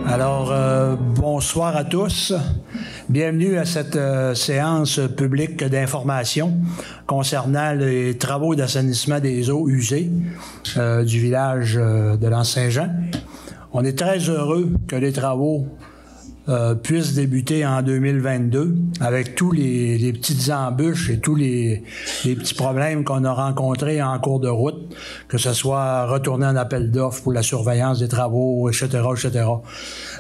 Alors, bonsoir à tous. Bienvenue à cette séance publique d'information concernant les travaux d'assainissement des eaux usées du village de l'Anse-Saint-Jean. On est très heureux que les travaux puissent débuter en 2022 avec tous les petites embûches et tous les petits problèmes qu'on a rencontrés en cours de route, que ce soit retourner en appel d'offres pour la surveillance des travaux, etc., etc.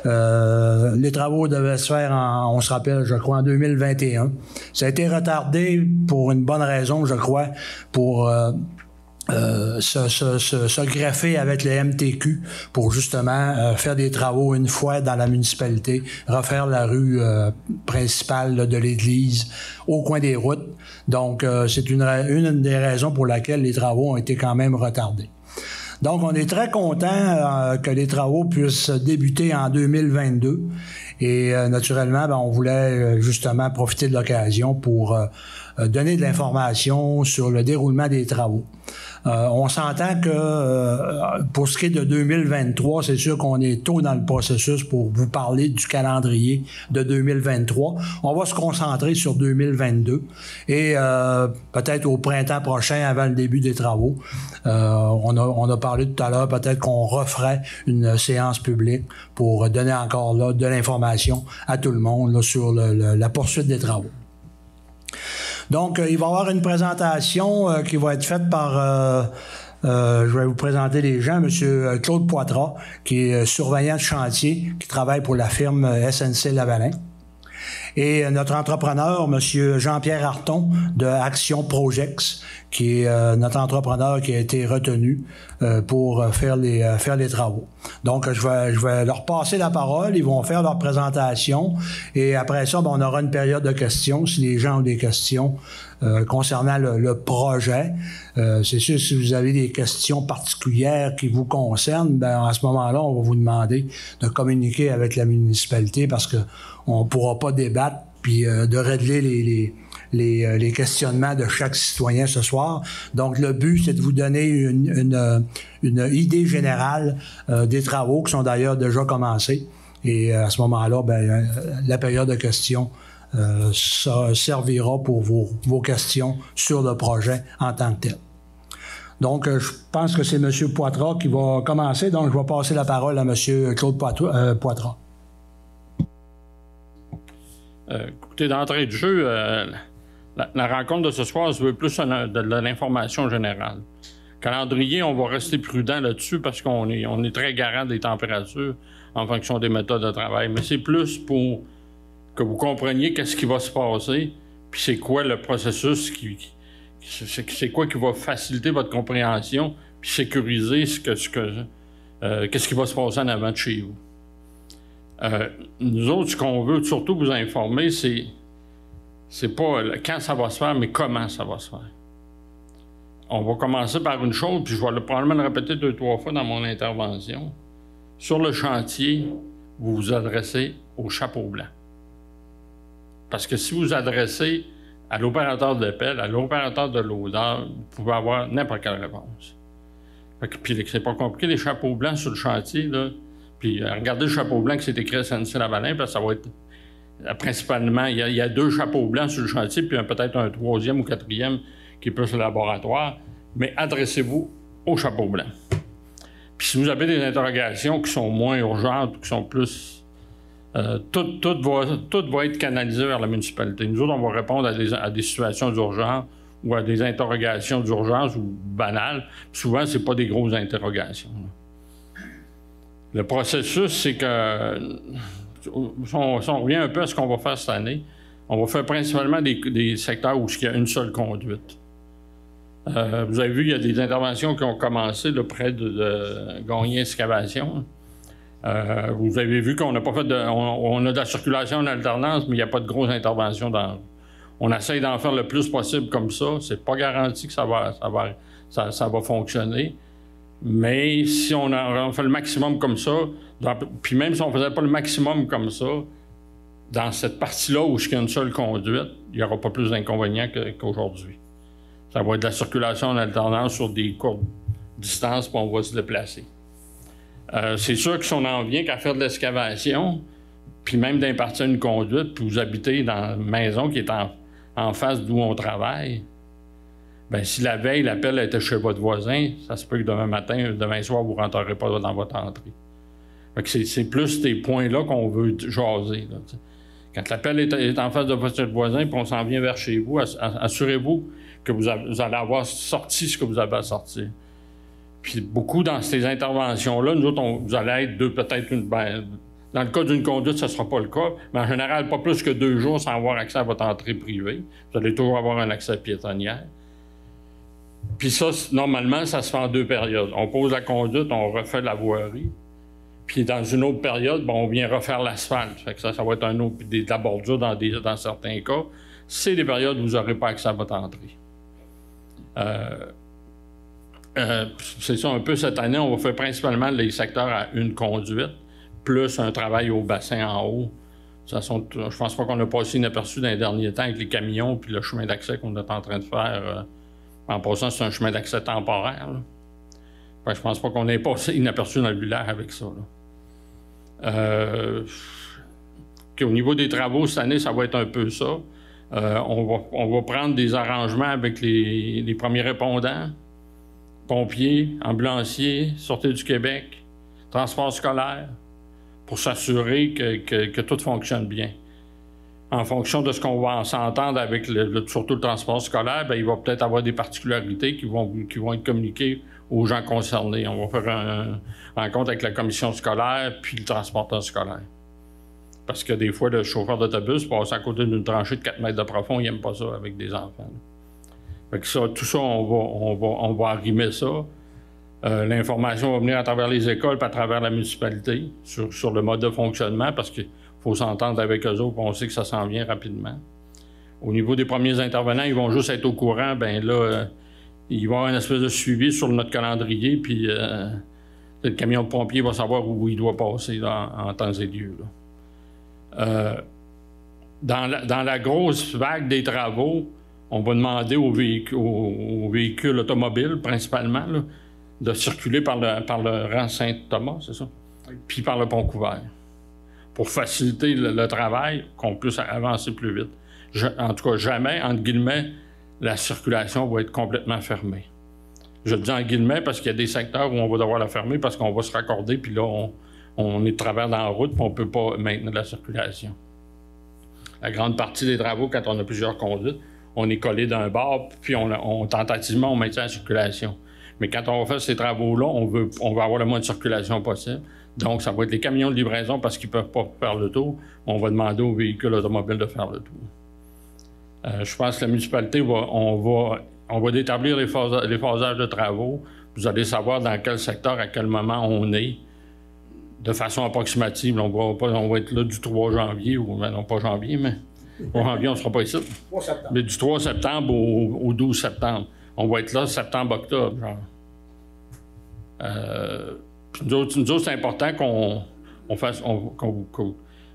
Les travaux devaient se faire, on se rappelle, je crois, en 2021. Ça a été retardé pour une bonne raison, je crois, pour se greffer avec le MTQ pour justement faire des travaux une fois dans la municipalité, refaire la rue principale là, de l'église au coin des routes. Donc, c'est une des raisons pour laquelle les travaux ont été quand même retardés. Donc, on est très content que les travaux puissent débuter en 2022. Et naturellement, on voulait justement profiter de l'occasion pour donner de l'information sur le déroulement des travaux. On s'entend que pour ce qui est de 2023, c'est sûr qu'on est tôt dans le processus pour vous parler du calendrier de 2023. On va se concentrer sur 2022 et peut-être au printemps prochain, avant le début des travaux, on a parlé tout à l'heure, peut-être qu'on referait une séance publique pour donner encore là de l'information à tout le monde là, sur la poursuite des travaux. Donc, il va y avoir une présentation qui va être faite par, je vais vous présenter les gens, M. Claude Poitras, qui est surveillant de chantier, qui travaille pour la firme SNC-Lavalin. Et notre entrepreneur, M. Jean-Pierre Arton, de Action Projects, qui est notre entrepreneur qui a été retenu pour faire les travaux. Donc, je vais leur passer la parole, ils vont faire leur présentation, et après ça, on aura une période de questions, si les gens ont des questions concernant le projet. C'est sûr, si vous avez des questions particulières qui vous concernent, à ce moment-là, on va vous demander de communiquer avec la municipalité parce que on ne pourra pas débattre puis de régler les questionnements de chaque citoyen ce soir. Donc, le but, c'est de vous donner une idée générale des travaux qui sont d'ailleurs déjà commencés. Et à ce moment-là, la période de questions ça servira pour vos questions sur le projet en tant que tel. Donc, je pense que c'est M. Poitras qui va commencer. Donc, je vais passer la parole à M. Claude Poitras. Écoutez, d'entrée de jeu, la rencontre de ce soir se veut plus de l'information générale. Calendrier, on va rester prudent là-dessus parce qu'on est très garant des températures en fonction des méthodes de travail. Mais c'est plus pour que vous compreniez qu'est-ce qui va se passer, puis c'est quoi le processus, c'est quoi qui va faciliter votre compréhension, puis sécuriser qu'est-ce qui va se passer en avant de chez vous. Nous autres, ce qu'on veut surtout vous informer, c'est pas quand ça va se faire, mais comment ça va se faire. On va commencer par une chose, puis je vais probablement le répéter 2-3 fois dans mon intervention. Sur le chantier, vous vous adressez au chapeau blanc. Parce que si vous vous adressez à l'opérateur de pelle, à l'opérateur de l'odeur, vous pouvez avoir n'importe quelle réponse. Puis c'est pas compliqué, les chapeaux blancs sur le chantier, là. Puis regardez le chapeau blanc qui s'est écrit SNC-Lavalin, parce que ça va être principalement, il y a 2 chapeaux blancs sur le chantier, puis peut-être un 3e ou 4e qui est plus le laboratoire, mais adressez-vous au chapeau blanc. Puis si vous avez des interrogations qui sont moins urgentes, qui sont plus... tout va être canalisé vers la municipalité. Nous autres, on va répondre à des situations d'urgence ou à des interrogations d'urgence ou banales. Souvent, ce n'est pas des grosses interrogations. Le processus, c'est que, si on revient un peu à ce qu'on va faire cette année, on va faire principalement des secteurs où il y a une seule conduite. Vous avez vu, il y a des interventions qui ont commencé là, près de Gagné Excavation. Vous avez vu qu'on n'a pas fait on a de la circulation en alternance, mais il n'y a pas de grosses interventions dans. On essaye d'en faire le plus possible comme ça. C'est pas garanti que ça va fonctionner. Mais si on fait le maximum comme ça, puis même si on ne faisait pas le maximum comme ça, dans cette partie-là où il y a une seule conduite, il n'y aura pas plus d'inconvénients qu'aujourd'hui. Ça va être de la circulation en alternance sur des courtes distances, puis on va se déplacer. C'est sûr que si on en vient qu'à faire de l'excavation, puis même d'impartir une conduite, puis vous habitez dans une maison qui est en face d'où on travaille, bien, si la veille, l'appel était chez votre voisin, ça se peut que demain soir, vous ne rentrerez pas dans votre entrée. Fait que c'est plus ces points-là qu'on veut jaser. Là, quand l'appel est en face de votre voisin, puis on s'en vient vers chez vous, assurez-vous que vous allez avoir sorti ce que vous avez à sortir. Puis beaucoup dans ces interventions-là, nous autres, vous allez être peut-être dans le cas d'une conduite, ce ne sera pas le cas, mais en général, pas plus que 2 jours sans avoir accès à votre entrée privée. Vous allez toujours avoir un accès piétonnière. Puis ça, normalement, ça se fait en 2 périodes. On pose la conduite, on refait la voirie. Puis dans une autre période, on vient refaire l'asphalte. Fait que ça va être de la bordure dans certains cas. C'est des périodes où vous n'aurez pas accès à votre entrée. C'est ça un peu cette année, on va faire principalement les secteurs à une conduite, plus un travail au bassin en haut. Je pense pas qu'on a passé inaperçu dans les derniers temps avec les camions puis le chemin d'accès qu'on est en train de faire. En passant, c'est un chemin d'accès temporaire. Fait que je pense pas qu'on ait passé inaperçu dans le village avec ça. Au niveau des travaux, cette année, ça va être un peu ça. On va prendre des arrangements avec les premiers répondants, pompiers, ambulanciers, Sûreté du Québec, transport scolaire, pour s'assurer que tout fonctionne bien. En fonction de ce qu'on va s'entendre avec surtout le transport scolaire, bien, il va peut-être avoir des particularités qui vont être communiquées aux gens concernés. On va faire une rencontre avec la commission scolaire puis le transporteur scolaire. Parce que des fois, le chauffeur d'autobus passe à côté d'une tranchée de 4 mètres de profond, il n'aime pas ça avec des enfants. Fait que ça, tout ça, on va arrimer ça. L'information va venir à travers les écoles et à travers la municipalité sur le mode de fonctionnement parce qu'il faut s'entendre avec eux autres, on sait que ça s'en vient rapidement. Au niveau des premiers intervenants, ils vont juste être au courant, bien là, il va y avoir une espèce de suivi sur notre calendrier, puis le camion de pompier va savoir où il doit passer là, en temps et lieu. Dans la grosse vague des travaux, on va demander aux véhicules automobiles, principalement, là, de circuler par le rang Saint-Thomas, c'est ça? Oui. Puis par le pont couvert, pour faciliter le travail, qu'on puisse avancer plus vite. En tout cas, jamais, entre guillemets, la circulation va être complètement fermée. Je le dis en guillemets parce qu'il y a des secteurs où on va devoir la fermer parce qu'on va se raccorder, puis là, on est de travers dans la route, puis on ne peut pas maintenir la circulation. La grande partie des travaux, quand on a plusieurs conduites, on est collé d'un bord, puis tentativement, on maintient la circulation. Mais quand on va faire ces travaux-là, on veut avoir le moins de circulation possible. Donc, ça va être les camions de livraison parce qu'ils ne peuvent pas faire le tour. On va demander aux véhicules automobiles de faire le tour. Je pense que la municipalité, on va établir les phasages de travaux. Vous allez savoir dans quel secteur, à quel moment on est, de façon approximative. On va être là du 3 janvier, ou non pas janvier, mais au janvier, on ne sera pas ici. Mais du 3 septembre au 12 septembre. On va être là septembre-octobre, genre. Nous autres, c'est important qu'on fasse.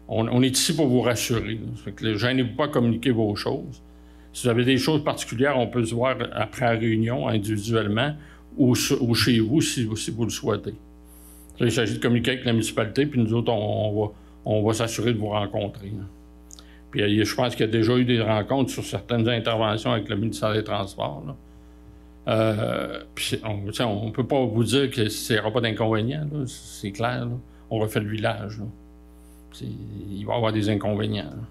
On est ici pour vous rassurer. Fait que gênez-vous pas à communiquer vos choses. Si vous avez des choses particulières, on peut se voir après la réunion, individuellement, ou chez vous, si vous le souhaitez. Il s'agit de communiquer avec la municipalité, puis nous autres, on va s'assurer de vous rencontrer. Là. Puis je pense qu'il y a déjà eu des rencontres sur certaines interventions avec le ministère des Transports. Puis on ne peut pas vous dire qu'il n'y aura pas d'inconvénients, c'est clair. Là. On refait le village. Il va y avoir des inconvénients. Là.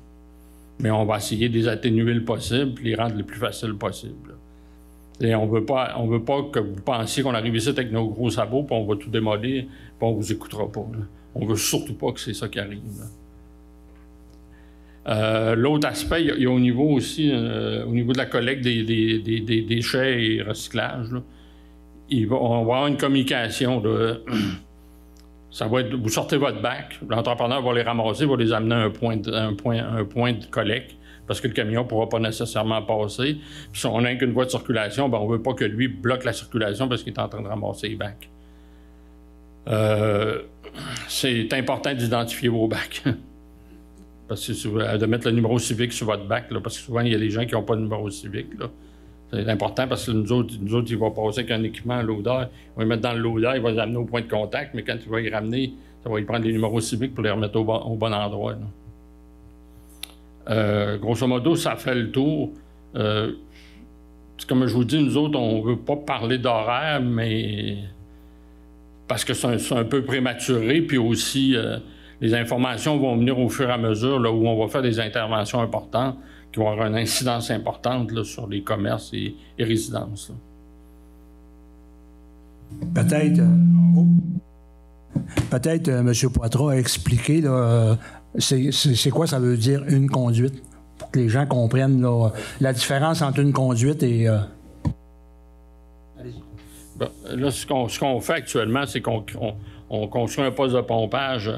Mais on va essayer de les atténuer le possible et les rendre le plus facile possible. Et on veut pas que vous pensiez qu'on arrive ici avec nos gros sabots puis on va tout démolir puis on vous écoutera pas. Là. On veut surtout pas que c'est ça qui arrive. L'autre aspect, il y a au niveau aussi, au niveau de la collecte des déchets et recyclage, là, on va avoir une communication. Là. Ça va être, vous sortez votre bac, l'entrepreneur va les ramasser, va les amener à un point de collecte, parce que le camion ne pourra pas nécessairement passer. Puis si on n'a qu'une voie de circulation, ben on ne veut pas que lui bloque la circulation parce qu'il est en train de ramasser les bacs. C'est important d'identifier vos bacs. Parce que de mettre le numéro civique sur votre bac, là, parce que souvent, il y a des gens qui n'ont pas de numéro civique. Là. C'est important parce que nous autres, il va passer avec un équipement, un loader. Il va le mettre dans le loader, il va les amener au point de contact, mais quand il va y ramener, ça va y prendre les numéros civiques pour les remettre au bon endroit. Grosso modo, ça fait le tour. Comme je vous dis, nous autres, on ne veut pas parler d'horaire, mais parce que c'est un peu prématuré, puis aussi, les informations vont venir au fur et à mesure, là, où on va faire des interventions importantes qui vont avoir une incidence importante là, sur les commerces et résidences. Là. Peut-être M. Poitras a expliqué, là, c'est quoi ça veut dire une conduite, pour que les gens comprennent là, la différence entre une conduite et... Ben, là, ce qu'on fait actuellement, c'est qu'on construit un poste de pompage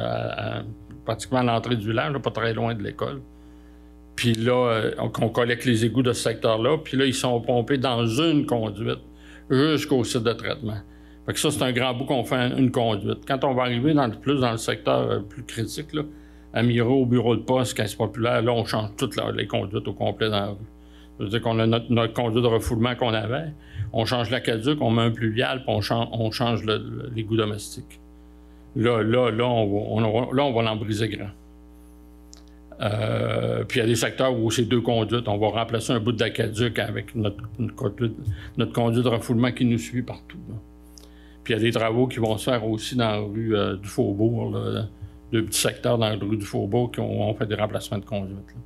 pratiquement à l'entrée du village, là, pas très loin de l'école. Puis là, on collecte les égouts de ce secteur-là, puis là, ils sont pompés dans une conduite jusqu'au site de traitement. Fait que ça, c'est un grand bout qu'on fait une conduite. Quand on va arriver plus dans le secteur plus critique, là, à Miro, au bureau de poste, Caisse populaire, là, on change toutes les conduites au complet dans la rue. Ça veut dire qu'on a notre conduite de refoulement qu'on avait, on change l'aqueduc, on met un pluvial, puis on change l'égout domestique. Là, on va l'en briser grand. Puis il y a des secteurs où c'est deux conduites. On va remplacer un bout d'aqueduc avec notre conduite de refoulement qui nous suit partout. Là. Puis il y a des travaux qui vont se faire aussi dans la rue du Faubourg, là, deux petits secteurs dans la rue du Faubourg qui ont fait des remplacements de conduite. Là.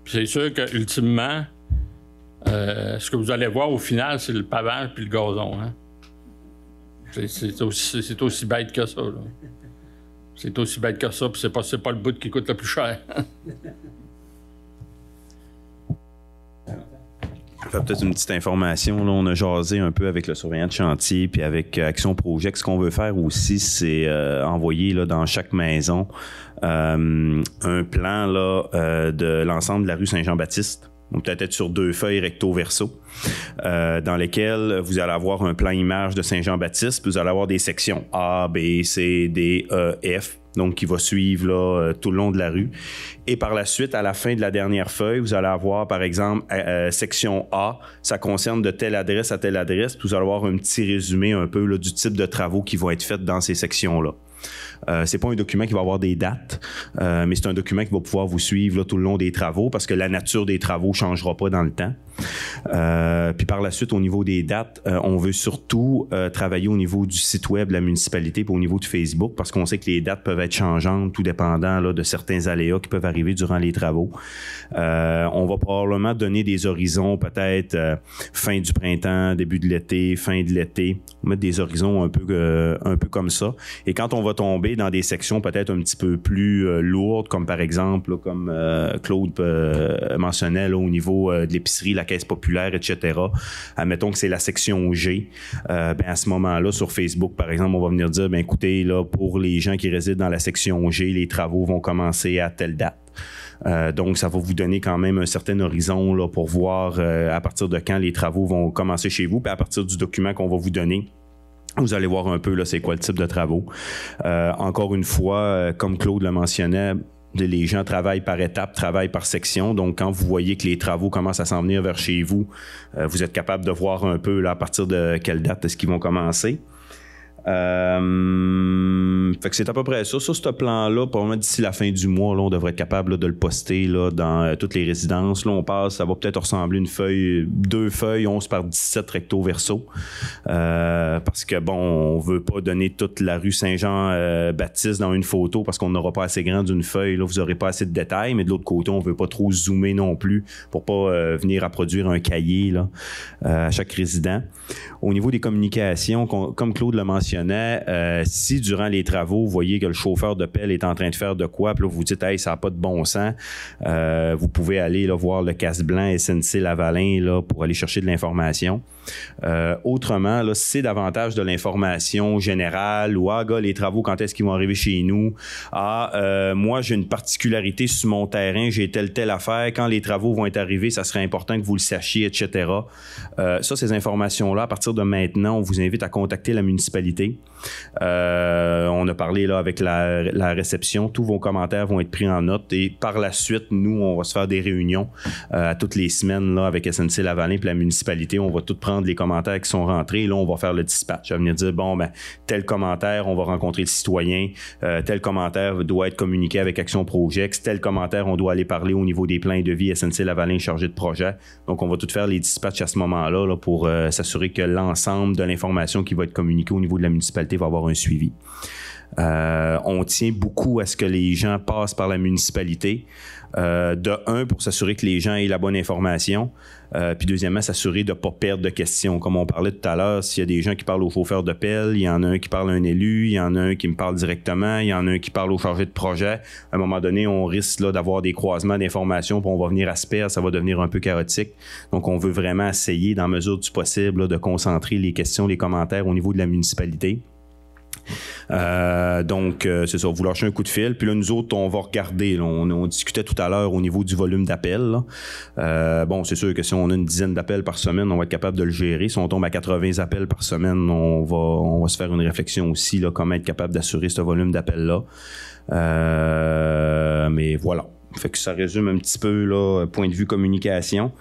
Puis c'est sûr qu'ultimement, ce que vous allez voir au final, c'est le pavage puis le gazon. Hein? C'est aussi bête que ça. Là. C'est aussi bête que ça, puis c'est pas le bout qui coûte le plus cher. Peut-être une petite information. Là, on a jasé un peu avec le surveillant de chantier puis avec Action Projet. Ce qu'on veut faire aussi, c'est envoyer là, dans chaque maison un plan là, de l'ensemble de la rue Saint-Jean-Baptiste. On peut être sur 2 feuilles recto-verso, dans lesquelles vous allez avoir un plan image de Saint-Jean-Baptiste, puis vous allez avoir des sections A, B, C, D, E, F, donc qui va suivre là, tout le long de la rue. Et par la suite, à la fin de la dernière feuille, vous allez avoir, par exemple, section A, ça concerne de telle adresse à telle adresse, puis vous allez avoir un petit résumé un peu là, du type de travaux qui vont être faits dans ces sections-là. C'est pas un document qui va avoir des dates, mais c'est un document qui va pouvoir vous suivre là, tout le long des travaux parce que la nature des travaux changera pas dans le temps. Puis par la suite, au niveau des dates, on veut surtout travailler au niveau du site web de la municipalité puis au niveau de Facebook parce qu'on sait que les dates peuvent être changeantes tout dépendant là, de certains aléas qui peuvent arriver durant les travaux. On va probablement donner des horizons peut-être fin du printemps, début de l'été, fin de l'été. On va mettre des horizons un peu comme ça. Et quand on va tomber dans des sections peut-être un petit peu plus lourdes, comme par exemple, là, comme Claude mentionnait là, au niveau de l'épicerie, la Caisse populaire, etc. Admettons que c'est la section G. À ce moment-là, sur Facebook, par exemple, on va venir dire, écoutez, là, pour les gens qui résident dans la section G, les travaux vont commencer à telle date. Donc, ça va vous donner quand même un certain horizon là, pour voir à partir de quand les travaux vont commencer chez vous. Puis à partir du document qu'on va vous donner, vous allez voir un peu là, c'est quoi le type de travaux. Encore une fois, comme Claude le mentionnait, les gens travaillent par étapes, travaillent par section. Donc, quand vous voyez que les travaux commencent à s'en venir vers chez vous, vous êtes capable de voir un peu là, à partir de quelle date est-ce qu'ils vont commencer. Fait que c'est à peu près ça. Ce plan-là, probablement d'ici la fin du mois, là, on devrait être capable là, de le poster là, dans toutes les résidences. Là, on passe, ça va peut-être ressembler à 2 feuilles, 11 par 17 recto verso. Parce que bon, on veut pas donner toute la rue Saint-Jean-Baptiste dans une photo parce qu'on n'aura pas assez grand d'une feuille. Là, vous n'aurez pas assez de détails, mais de l'autre côté, on veut pas trop zoomer non plus pour pas venir à produire un cahier là, à chaque résident. Au niveau des communications, comme Claude l'a mentionné, si durant les travaux, vous voyez que le chauffeur de pelle est en train de faire de quoi, puis là, vous vous dites, hey, ça n'a pas de bon sens, vous pouvez aller là, voir le casse blanc SNC Lavalin là, pour aller chercher de l'information. Autrement, là, c'est davantage de l'information générale ou gars, les travaux, quand est-ce qu'ils vont arriver chez nous? Moi, j'ai une particularité sur mon terrain, j'ai telle affaire. Quand les travaux vont être arrivés, ça serait important que vous le sachiez, etc. Ces informations-là, à partir de maintenant, on vous invite à contacter la municipalité. On a parlé là avec la réception. Tous vos commentaires vont être pris en note et par la suite, nous, on va se faire des réunions à toutes les semaines là, avec SNC-Lavalin et la municipalité. On va tout prendre les commentaires qui sont rentrés et là, on va faire le dispatch. Ça va venir dire, bon, ben, tel commentaire, on va rencontrer le citoyen. Tel commentaire doit être communiqué avec Action Projex. Tel commentaire, on doit aller parler au niveau des plans et devis SNC-Lavalin chargé de projet. Donc, on va tout faire les dispatchs à ce moment-là là, pour s'assurer que l'ensemble de l'information qui va être communiquée au niveau de la municipalité va avoir un suivi. On tient beaucoup à ce que les gens passent par la municipalité. Pour s'assurer que les gens aient la bonne information. Puis deuxièmement, s'assurer de ne pas perdre de questions. Comme on parlait tout à l'heure, s'il y a des gens qui parlent au chauffeur de pelle, il y en a un qui parle à un élu, il y en a un qui me parle directement, il y en a un qui parle au chargé de projet. À un moment donné, on risque là, d'avoir des croisements d'informations, puis on va venir à se perdre, ça va devenir un peu chaotique. Donc, on veut vraiment essayer, dans mesure du possible, là, de concentrer les questions, les commentaires au niveau de la municipalité. C'est ça, vous lâchez un coup de fil, puis là nous autres on va regarder, là, on discutait tout à l'heure au niveau du volume d'appels. C'est sûr que si on a une dizaine d'appels par semaine, on va être capable de le gérer. Si on tombe à 80 appels par semaine, on va se faire une réflexion aussi, là, comment être capable d'assurer ce volume d'appels-là. Mais voilà. Fait que ça résume un petit peu là, point de vue communication.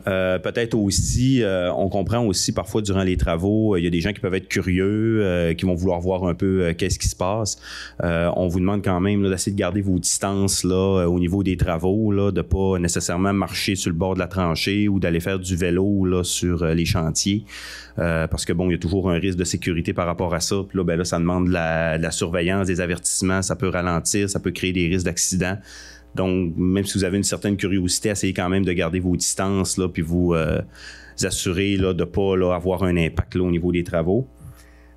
Peut-être aussi, on comprend aussi parfois durant les travaux, il y a des gens qui peuvent être curieux, qui vont vouloir voir un peu qu'est-ce qui se passe. On vous demande quand même là, d'essayer de garder vos distances là, au niveau des travaux, là, de pas nécessairement marcher sur le bord de la tranchée ou d'aller faire du vélo là, sur les chantiers. Parce que bon, il y a toujours un risque de sécurité par rapport à ça. Puis là, ça demande de la surveillance, des avertissements, ça peut ralentir, ça peut créer des risques d'accident. Donc, même si vous avez une certaine curiosité, essayez quand même de garder vos distances, là, puis vous assurer là, de ne pas là, avoir un impact là, au niveau des travaux.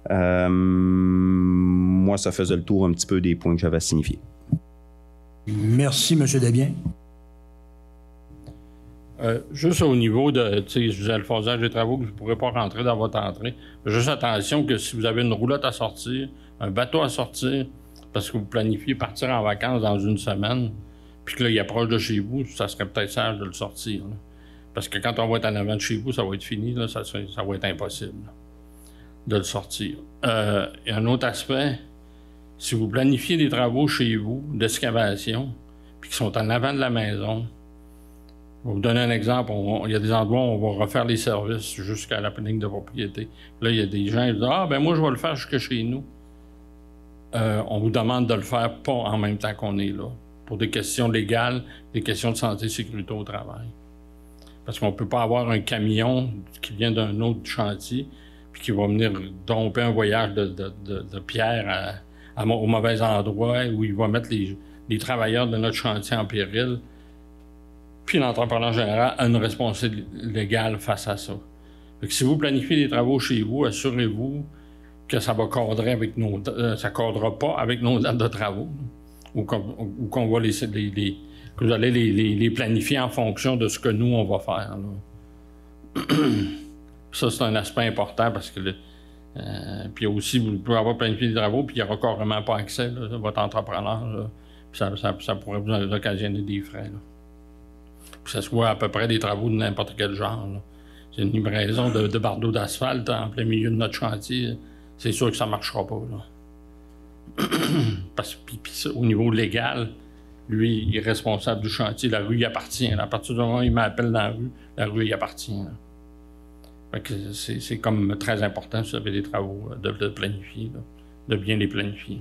Moi, ça faisait le tour un petit peu des points que j'avais à signifier. Merci, M. Desbiens. Juste au niveau de, tu sais, je disais le phasage des travaux, que vous ne pourrez pas rentrer dans votre entrée. Juste attention que si vous avez une roulotte à sortir, un bateau à sortir, parce que vous planifiez partir en vacances dans une semaine, puis que là, il approche de chez vous, ça serait peut-être sage de le sortir. Là. Parce que quand on va être en avant de chez vous, ça va être fini, là, ça va être impossible là, de le sortir. Et un autre aspect, si vous planifiez des travaux chez vous, d'excavation, puis qui sont en avant de la maison, je vais vous donner un exemple. Il y a des endroits où on va refaire les services jusqu'à la ligne de propriété. Là, il y a des gens qui disent « Ah, ben moi, je vais le faire jusque chez nous. » On vous demande de le faire pas en même temps qu'on est là, pour des questions légales, des questions de santé et sécurité au travail. Parce qu'on ne peut pas avoir un camion qui vient d'un autre chantier puis qui va venir domper un voyage de pierre au mauvais endroit où il va mettre les travailleurs de notre chantier en péril. Puis l'entrepreneur général a une responsabilité légale face à ça. Fait que si vous planifiez des travaux chez vous, assurez-vous que ça va cadrer avec ça cadrera pas avec nos dates de travaux, ou qu'on va que vous allez les planifier en fonction de ce que nous, on va faire. Là. Ça, c'est un aspect important parce que puis aussi, vous pouvez avoir planifié des travaux puis il n'y aura carrément pas accès, là, votre entrepreneur. Là, ça pourrait vous occasionner des frais. Là. Que ce soit à peu près des travaux de n'importe quel genre. Là. C'est une livraison de bardeaux d'asphalte en plein milieu de notre chantier. C'est sûr que ça ne marchera pas. Là. Parce que au niveau légal, lui, il est responsable du chantier. La rue y appartient. Là. À partir du moment où il m'appelle dans la rue y appartient. Là. Fait que c'est comme très important si vous avez des travaux de planifier, là, de bien les planifier.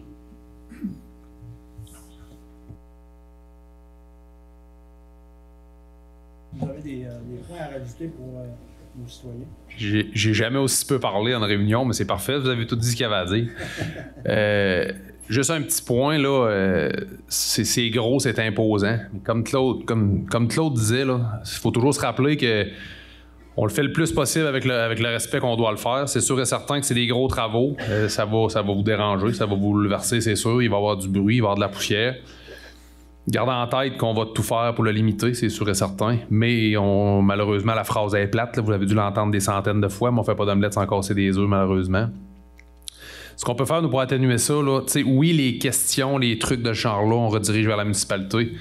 Vous avez des points à rajouter pour nos citoyens? J'ai jamais aussi peu parlé en réunion, mais c'est parfait, vous avez tout dit ce qu'il y avait à dire. Juste un petit point, là, c'est gros, c'est imposant. Comme Claude disait, il faut toujours se rappeler que on le fait le plus possible avec le respect qu'on doit le faire. C'est sûr et certain que c'est des gros travaux. Ça va vous déranger, ça va vous bouleverser, c'est sûr. Il va y avoir du bruit, il va y avoir de la poussière. Gardez en tête qu'on va tout faire pour le limiter, c'est sûr et certain. Mais malheureusement, la phrase est plate. Là, vous avez dû l'entendre des centaines de fois, mais on fait pas d'omelette sans casser des œufs, malheureusement. Ce qu'on peut faire, nous, pour atténuer ça, là, oui, les questions, les trucs de ce genre-là, on redirige vers la municipalité.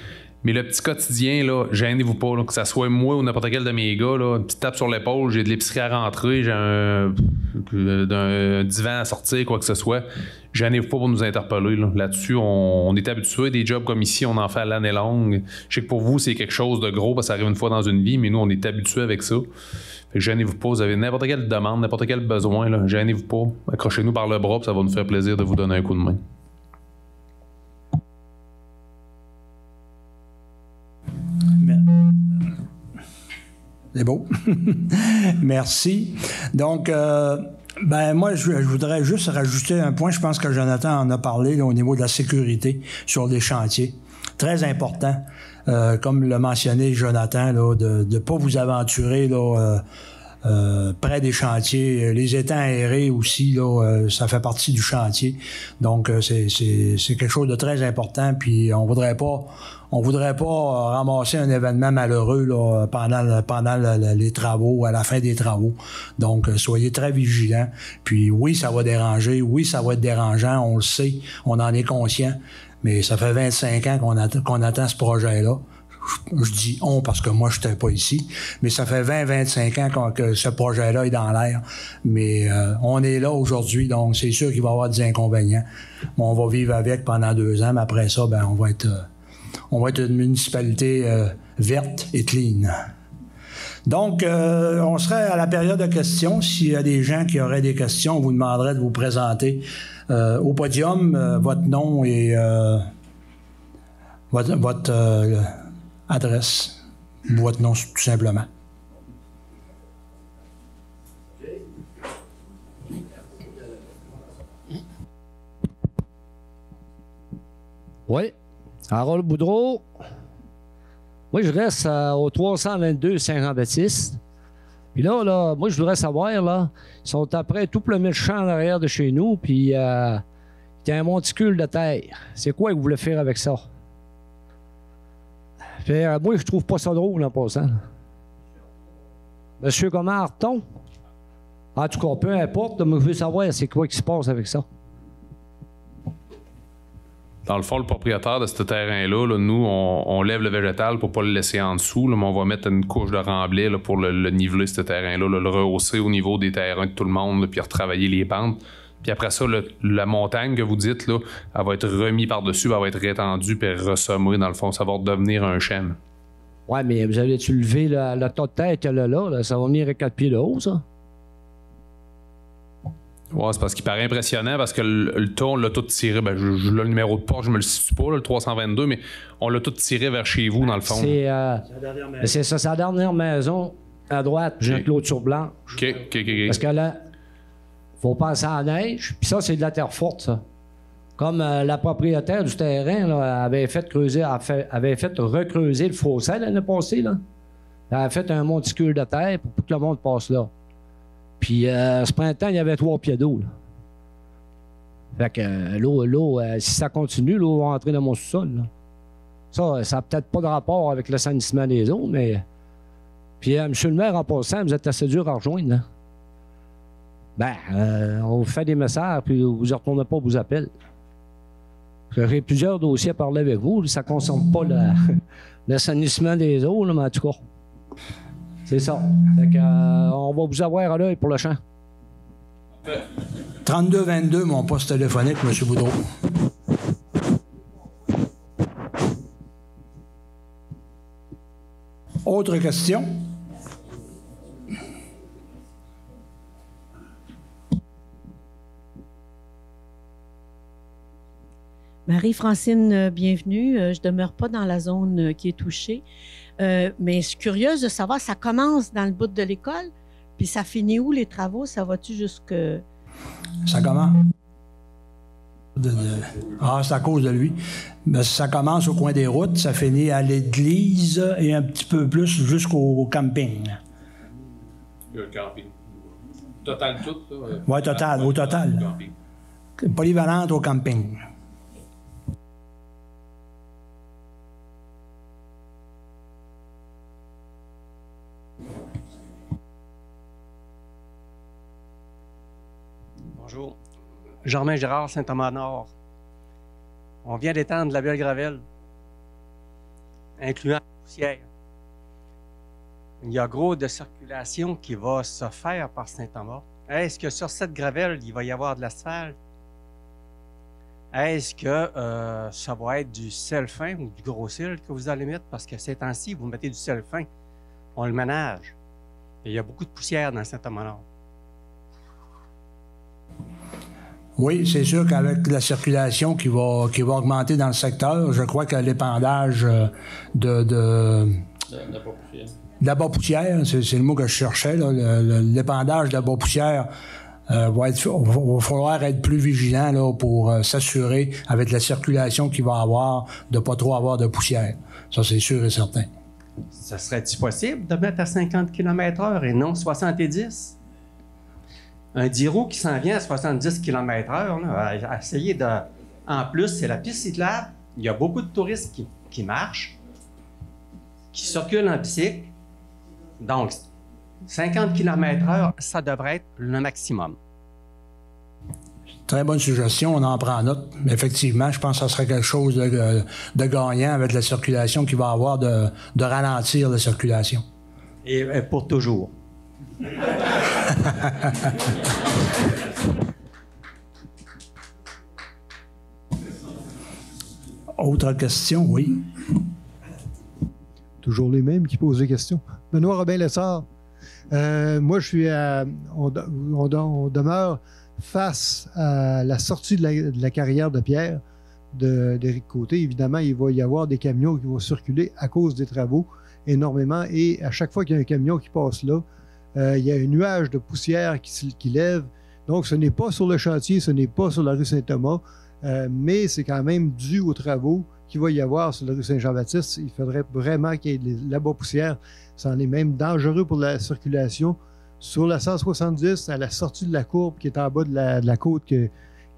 Mais le petit quotidien, là, gênez-vous pas, là, que ça soit moi ou n'importe quel de mes gars, là, une petite tape sur l'épaule, j'ai de l'épicerie à rentrer, j'ai un divan à sortir, quoi que ce soit. Gênez-vous pas pour nous interpeller. Là-dessus, on est habitué. Des jobs comme ici, on en fait à l'année longue. Je sais que pour vous, c'est quelque chose de gros parce que ça arrive une fois dans une vie, mais nous, on est habitués avec ça. Fait que gênez-vous pas. Vous avez n'importe quelle demande, n'importe quel besoin, là, gênez-vous pas. Accrochez-nous par le bras, puis ça va nous faire plaisir de vous donner un coup de main. C'est beau. Merci. Donc, moi, je voudrais juste rajouter un point. Je pense que Jonathan en a parlé là, au niveau de la sécurité sur les chantiers. Très important. Comme l'a mentionné Jonathan, là, de ne pas vous aventurer là, près des chantiers. Les étangs aérés aussi, là, ça fait partie du chantier. Donc, c'est quelque chose de très important. Puis, on voudrait pas ramasser un événement malheureux là, pendant les travaux, à la fin des travaux. Donc, soyez très vigilants. Puis oui, ça va déranger. Oui, ça va être dérangeant. On le sait. On en est conscient. Mais ça fait 25 ans qu'on attend ce projet-là. Je dis « on » parce que moi, je n'étais pas ici. Mais ça fait 20-25 ans que ce projet-là est dans l'air. Mais on est là aujourd'hui, donc c'est sûr qu'il va y avoir des inconvénients. On va vivre avec pendant 2 ans, mais après ça, on va être une municipalité verte et clean. Donc, on serait à la période de questions. S'il y a des gens qui auraient des questions, on vous demanderait de vous présenter au podium, votre nom et votre adresse, votre nom tout simplement. Oui. Harold Boudreau. Moi, je reste au 322 Saint-Jean-Baptiste. Puis là, moi, je voudrais savoir, là, ils sont après tout plein de champs en arrière de chez nous, puis il y a un monticule de terre. C'est quoi que vous voulez faire avec ça? Puis, moi, je trouve pas ça drôle en passant. Monsieur comment, Arton? En tout cas, peu importe, mais je veux savoir c'est quoi qui se passe avec ça. Dans le fond, le propriétaire de ce terrain-là, là, nous, on lève le végétal pour ne pas le laisser en dessous, là, mais on va mettre une couche de remblai là, pour le niveler, ce terrain-là, là, le rehausser au niveau des terrains de tout le monde, là, puis retravailler les pentes. Puis après ça, la montagne que vous dites, là, elle va être remise par-dessus, elle va être rétendue, puis ressommée, dans le fond, ça va devenir un chêne. Ouais, mais vous allez-tu lever le tas de terre qu'il y a là? Ça va venir à 4 pieds de haut, ça? Ouais, c'est parce qu'il paraît impressionnant parce que le tas, on l'a tout tiré. Ben, je le numéro de porte, je me le situe pas, là, le 322, mais on l'a tout tiré vers chez vous, dans le fond. C'est ça, c'est la dernière maison à droite, j'ai une clôture blanche. OK. Parce que là, faut passer en neige, puis ça, c'est de la terre forte, ça. Comme la propriétaire du terrain là, avait fait recreuser le fossé l'année passée, là. Elle avait fait un monticule de terre pour que le monde passe là. Puis ce printemps, il y avait 3 pieds d'eau. Fait que l'eau, si ça continue, l'eau va entrer dans mon sous-sol. Là. Ça n'a peut-être pas de rapport avec l'assainissement des eaux, mais... Puis monsieur le maire, en passant, vous êtes assez dur à rejoindre. Là. On vous fait des messages, puis vous ne retournez pas vos appels. J'ai plusieurs dossiers à parler avec vous. Ça ne concerne pas l'assainissement des eaux, là, mais en tout cas... C'est ça. Fait que, on va vous avoir à l'œil pour le champ. 3222, mon poste téléphonique, M. Boudreau. Autre question? Marie-Francine, bienvenue. Je ne demeure pas dans la zone qui est touchée. Mais je suis curieuse de savoir, ça commence dans le bout de l'école, puis ça finit où les travaux? Ça va-tu jusque... Ça commence? C'est à cause de lui. Mais ça commence au coin des routes, ça finit à l'église et un petit peu plus jusqu'au camping. Le camping. Total tout, ça? Oui, total, au total. Polyvalente au camping. Germain Girard, Saint-Thomas-Nord. On vient d'étendre la Belle Gravelle, incluant la poussière. Il y a gros de circulation qui va se faire par Saint-Thomas. Est-ce que sur cette gravelle, il va y avoir de l'asphalte? Est-ce que ça va être du sel fin ou du gros sel que vous allez mettre? Parce que ces temps-ci, vous mettez du sel fin, on le ménage. Et il y a beaucoup de poussière dans Saint-Thomas-Nord. Oui, c'est sûr qu'avec la circulation qui va augmenter dans le secteur, je crois que l'épandage de la bas-poussière, c'est le mot que je cherchais, là, l'épandage de la bas-poussière va falloir être plus vigilant là, pour s'assurer, avec la circulation qu'il va avoir, de ne pas trop avoir de poussière. Ça, c'est sûr et certain. Ça serait-il possible de mettre à 50 km/h et non 70? Un 10 roues qui s'en vient à 70 km/h, là, à essayer de... En plus, c'est la piste cyclable. Il y a beaucoup de touristes qui marchent, qui circulent en bicycle. Donc, 50 km/h, ça devrait être le maximum. Très bonne suggestion, on en prend note. Effectivement, je pense que ça serait quelque chose de gagnant avec la circulation qu'il va avoir, de ralentir la circulation. Et pour toujours. Autre question, oui. Toujours les mêmes qui posent des questions. Benoît Robin-Lessard. Moi, je suis on demeure face à la sortie de la carrière de Pierre d'Éric Côté. Évidemment, il va y avoir des camions qui vont circuler à cause des travaux énormément. Et à chaque fois qu'il y a un camion qui passe là, il y a un nuage de poussière qui lève. Donc, ce n'est pas sur le chantier, ce n'est pas sur la rue Saint-Thomas, mais c'est quand même dû aux travaux qu'il va y avoir sur la rue Saint-Jean-Baptiste. Il faudrait vraiment qu'il y ait de la bas-poussière. Ça en est même dangereux pour la circulation. Sur la 170, à la sortie de la courbe qui est en bas de la côte, qui est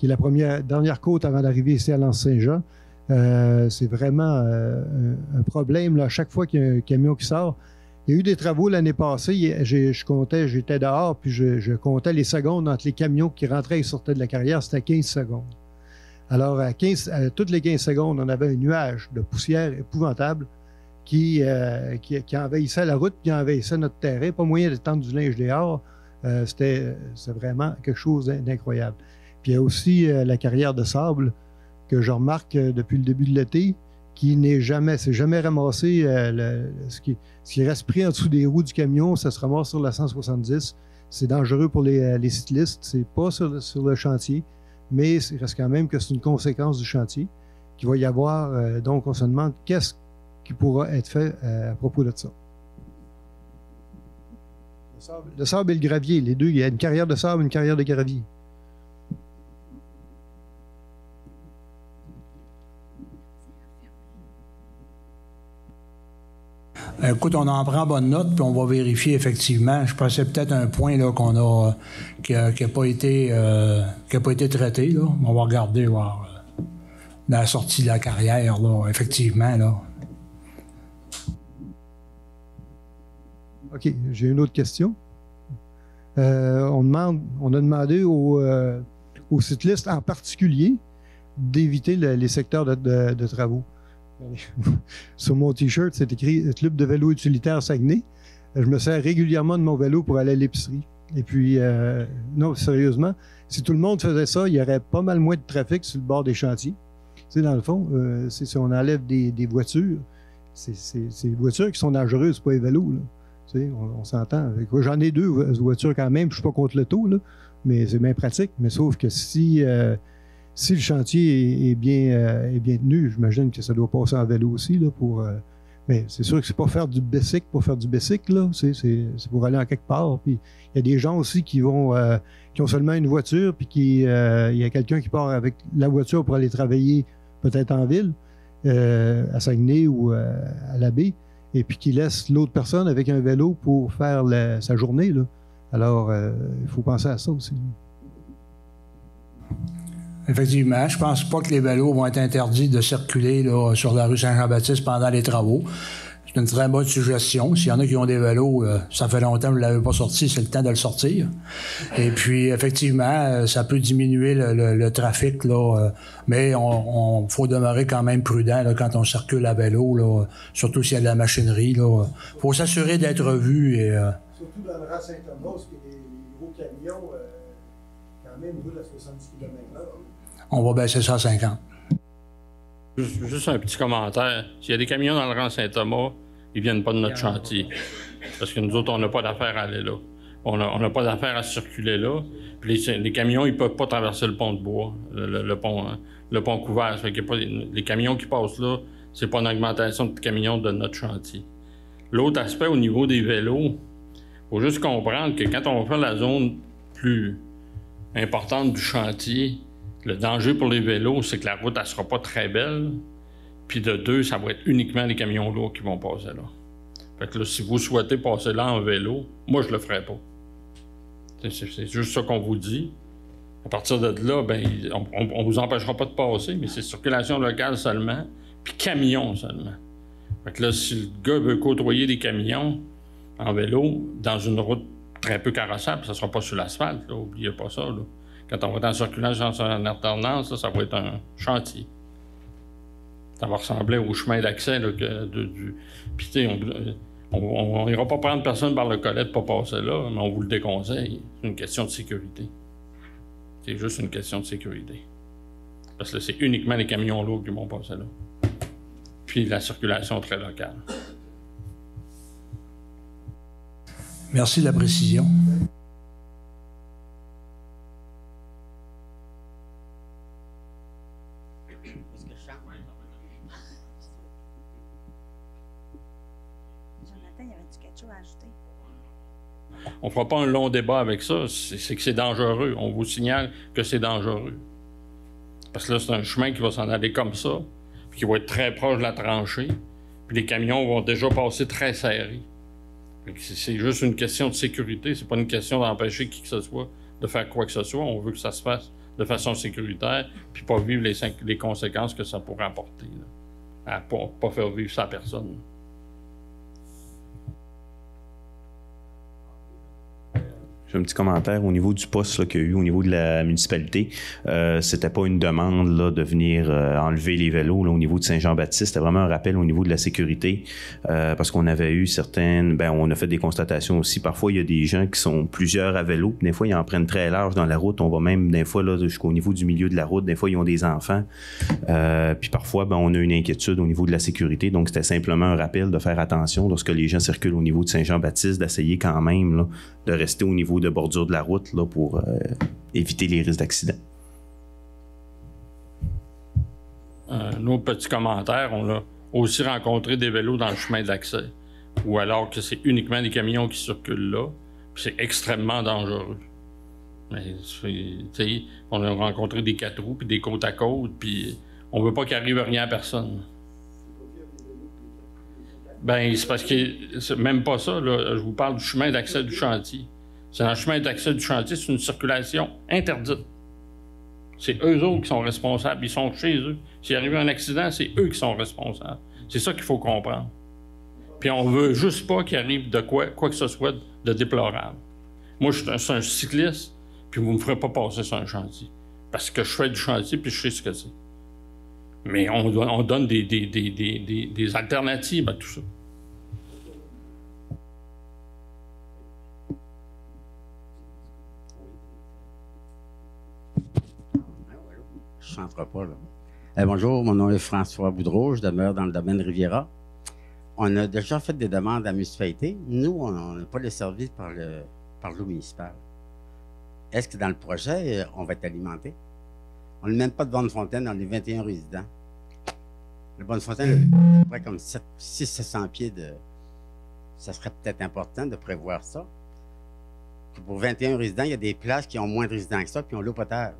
la dernière côte avant d'arriver ici à L'Anse-Saint-Jean, c'est vraiment un problème là, à chaque fois qu'il y a un camion qui sort. Il y a eu des travaux l'année passée. Je comptais, j'étais dehors, puis je comptais les secondes entre les camions qui rentraient et sortaient de la carrière. C'était 15 secondes. Alors, à toutes les 15 secondes, on avait un nuage de poussière épouvantable qui envahissait la route, qui envahissait notre terrain. Pas moyen de tendre du linge dehors. C'est vraiment quelque chose d'incroyable. Puis il y a aussi la carrière de sable que je remarque depuis le début de l'été, qui s'est jamais ramassé. Ce qui reste pris en dessous des roues du camion, ça se ramasse sur la 170. C'est dangereux pour les cyclistes. C'est pas sur le chantier, mais il reste quand même que c'est une conséquence du chantier qu'il va y avoir. Donc, on se demande qu'est-ce qui pourra être fait à propos de ça. Le sable et le gravier, les deux, il y a une carrière de sable et une carrière de gravier. Écoute, on en prend bonne note, puis on va vérifier effectivement. Je pense que c'est peut-être un point là, qui n'a pas été traité. Là. On va regarder voir la sortie de la carrière, là, effectivement. Là. OK, j'ai une autre question. On a demandé aux cyclistes en particulier d'éviter les secteurs de travaux. Sur mon T-shirt, c'est écrit « Club de vélo utilitaire Saguenay ». Je me sers régulièrement de mon vélo pour aller à l'épicerie. Et puis, non, sérieusement, si tout le monde faisait ça, il y aurait pas mal moins de trafic sur le bord des chantiers. Tu sais, dans le fond, si on enlève des voitures, c'est des voitures qui sont dangereuses, c'est pas les vélos, là. Tu sais, on s'entend. J'en ai deux voitures quand même, je suis pas contre l'auto, là, mais c'est bien pratique. Mais sauf que si le chantier est bien tenu, j'imagine que ça doit passer en vélo aussi, là, mais c'est sûr que c'est pas faire du bicycle pour faire du bicycle, là. C'est pour aller en quelque part. Puis il y a des gens aussi qui ont seulement une voiture, puis il y a quelqu'un qui part avec la voiture pour aller travailler peut-être en ville, à Saguenay ou à la baie, et puis qui laisse l'autre personne avec un vélo pour faire sa journée, là. Alors, il faut penser à ça aussi. Effectivement, je pense pas que les vélos vont être interdits de circuler là, sur la rue Saint-Jean-Baptiste pendant les travaux. C'est une très bonne suggestion. S'il y en a qui ont des vélos, ça fait longtemps que vous ne l'avez pas sorti, c'est le temps de le sortir. Et puis, effectivement, ça peut diminuer le trafic, là, mais on faut demeurer quand même prudent là, quand on circule à vélo, là, surtout s'il y a de la machinerie. Il faut s'assurer d'être vu. Et, surtout dans le rang Saint-Thomas, parce que les gros camions, quand même, roulent à 70 km/h. On va baisser ça à 50. Juste un petit commentaire. S'il y a des camions dans le rang Saint-Thomas, ils viennent pas de notre chantier. Parce que nous autres, on n'a pas d'affaire à aller là. On n'a pas d'affaire à circuler là. Puis les camions, ils peuvent pas traverser le pont de bois, le pont couvert. Ça fait qu'il y a pas, les camions qui passent là, c'est pas une augmentation de camions de notre chantier. L'autre aspect, au niveau des vélos, faut juste comprendre que quand on va faire la zone plus importante du chantier, le danger pour les vélos, c'est que la route, elle sera pas très belle. Puis de deux, ça va être uniquement les camions lourds qui vont passer là. Fait que là, si vous souhaitez passer là en vélo, moi, je le ferai pas. C'est juste ça qu'on vous dit. À partir de là, ben, on vous empêchera pas de passer, mais c'est circulation locale seulement, puis camions seulement. Fait que là, si le gars veut côtoyer des camions en vélo dans une route très peu carrossable, ça sera pas sur l'asphalte, là, oubliez pas ça, là. Quand on va être en circulation en alternance, là, ça va être un chantier. Ça va ressembler au chemin d'accès du... Puis, tu sais, on n'ira pas prendre personne par le collet de pas passer là, mais on vous le déconseille. C'est une question de sécurité. C'est juste une question de sécurité. Parce que là, c'est uniquement les camions lourds qui vont passer là. Puis la circulation très locale. Merci de la précision. On ne fera pas un long débat avec ça, c'est que c'est dangereux. On vous signale que c'est dangereux. Parce que là, c'est un chemin qui va s'en aller comme ça, puis qui va être très proche de la tranchée, puis les camions vont déjà passer très serrés. C'est juste une question de sécurité, c'est pas une question d'empêcher qui que ce soit de faire quoi que ce soit. On veut que ça se fasse de façon sécuritaire, puis pas vivre les conséquences que ça pourrait apporter. Là, à pas faire vivre ça à personne. J'ai un petit commentaire au niveau du poste qu'il y a eu au niveau de la municipalité. C'était pas une demande là, de venir enlever les vélos là, au niveau de Saint-Jean-Baptiste. C'était vraiment un rappel au niveau de la sécurité parce qu'on avait eu certaines... on a fait des constatations aussi. Parfois, il y a des gens qui sont plusieurs à vélo. Des fois, ils en prennent très large dans la route. On va même des fois là, jusqu'au niveau du milieu de la route. Des fois, ils ont des enfants. Puis parfois, on a une inquiétude au niveau de la sécurité. Donc, c'était simplement un rappel de faire attention lorsque les gens circulent au niveau de Saint-Jean-Baptiste, d'essayer quand même là, de rester au niveau de bordure de la route là, pour éviter les risques d'accident. Un autre petit commentaire, on a aussi rencontré des vélos dans le chemin d'accès, ou alors que c'est uniquement des camions qui circulent là, puis c'est extrêmement dangereux. Mais, on a rencontré des 4 roues, puis des côte à côte, puis on veut pas qu'il arrive rien à personne. C'est parce que c'est même pas ça, là. Je vous parle du chemin d'accès du chantier. C'est dans le chemin d'accès du chantier, c'est une circulation interdite. C'est eux autres qui sont responsables, ils sont chez eux. S'il arrive un accident, c'est eux qui sont responsables. C'est ça qu'il faut comprendre. Puis on veut juste pas qu'il arrive de quoi que ce soit de déplorable. Moi, je suis un cycliste, puis vous me ferez pas passer sur un chantier. Parce que je fais du chantier, puis je sais ce que c'est. Mais on donne des alternatives à tout ça. Je n'entre pas, là. Bonjour, mon nom est François Boudreau, je demeure dans le domaine Riviera. On a déjà fait des demandes à la municipalité. Nous, on n'a pas les services par l'eau municipale. Est-ce que dans le projet, on va être alimenté? On n'a même pas de Bonne-Fontaine dans les 21 résidents. Le Bonne-Fontaine, c'est à peu près comme 600-700 pieds de... Ça serait peut-être important de prévoir ça. Que pour 21 résidents, il y a des places qui ont moins de résidents que ça, puis ont l'eau potable.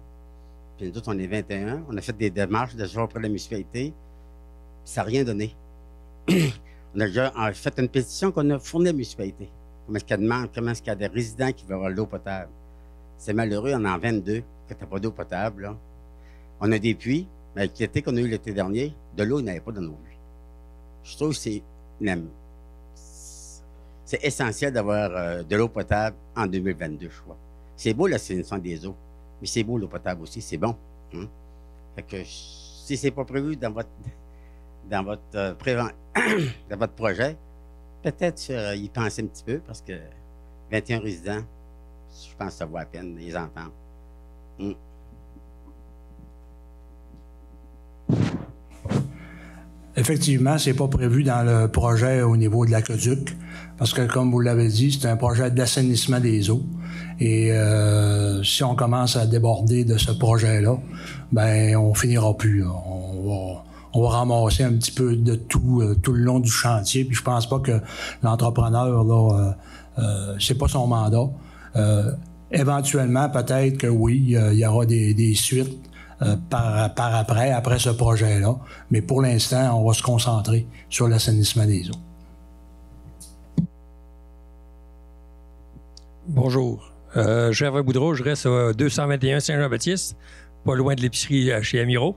Puis nous autres, on est 21. On a fait des démarches déjà auprès de la municipalité. Ça n'a rien donné. On a déjà fait une pétition qu'on a fournie à la municipalité. Comment est-ce qu'elle demande, comment est-ce qu'il y a des résidents qui veulent avoir l'eau potable? C'est malheureux, on en a 22 que tu n'as pas d'eau potable. Là. On a des puits, mais avec l'été qu'on a eu l'été dernier, de l'eau, il n'y avait pas dans nos puits. Je trouve que c'est c'est essentiel d'avoir de l'eau potable en 2022, je crois. C'est beau l'assainissement des eaux, mais c'est beau l'eau potable aussi, c'est bon. Hein? Fait que si c'est pas prévu dans votre dans votre projet, peut-être y penser un petit peu parce que 21 résidents, je pense que ça vaut la peine de les entendre. Effectivement, c'est pas prévu dans le projet au niveau de l'aqueduc, parce que, comme vous l'avez dit, c'est un projet d'assainissement des eaux. Et si on commence à déborder de ce projet-là, ben on finira plus. On va ramasser un petit peu de tout le long du chantier. Puis je pense pas que l'entrepreneur, là, c'est pas son mandat. Éventuellement, peut-être que oui, il y aura des suites après ce projet-là. Mais pour l'instant, on va se concentrer sur l'assainissement des eaux. Bonjour. Gervais Boudreau, je reste à 221 Saint-Jean-Baptiste, pas loin de l'épicerie chez Amiro.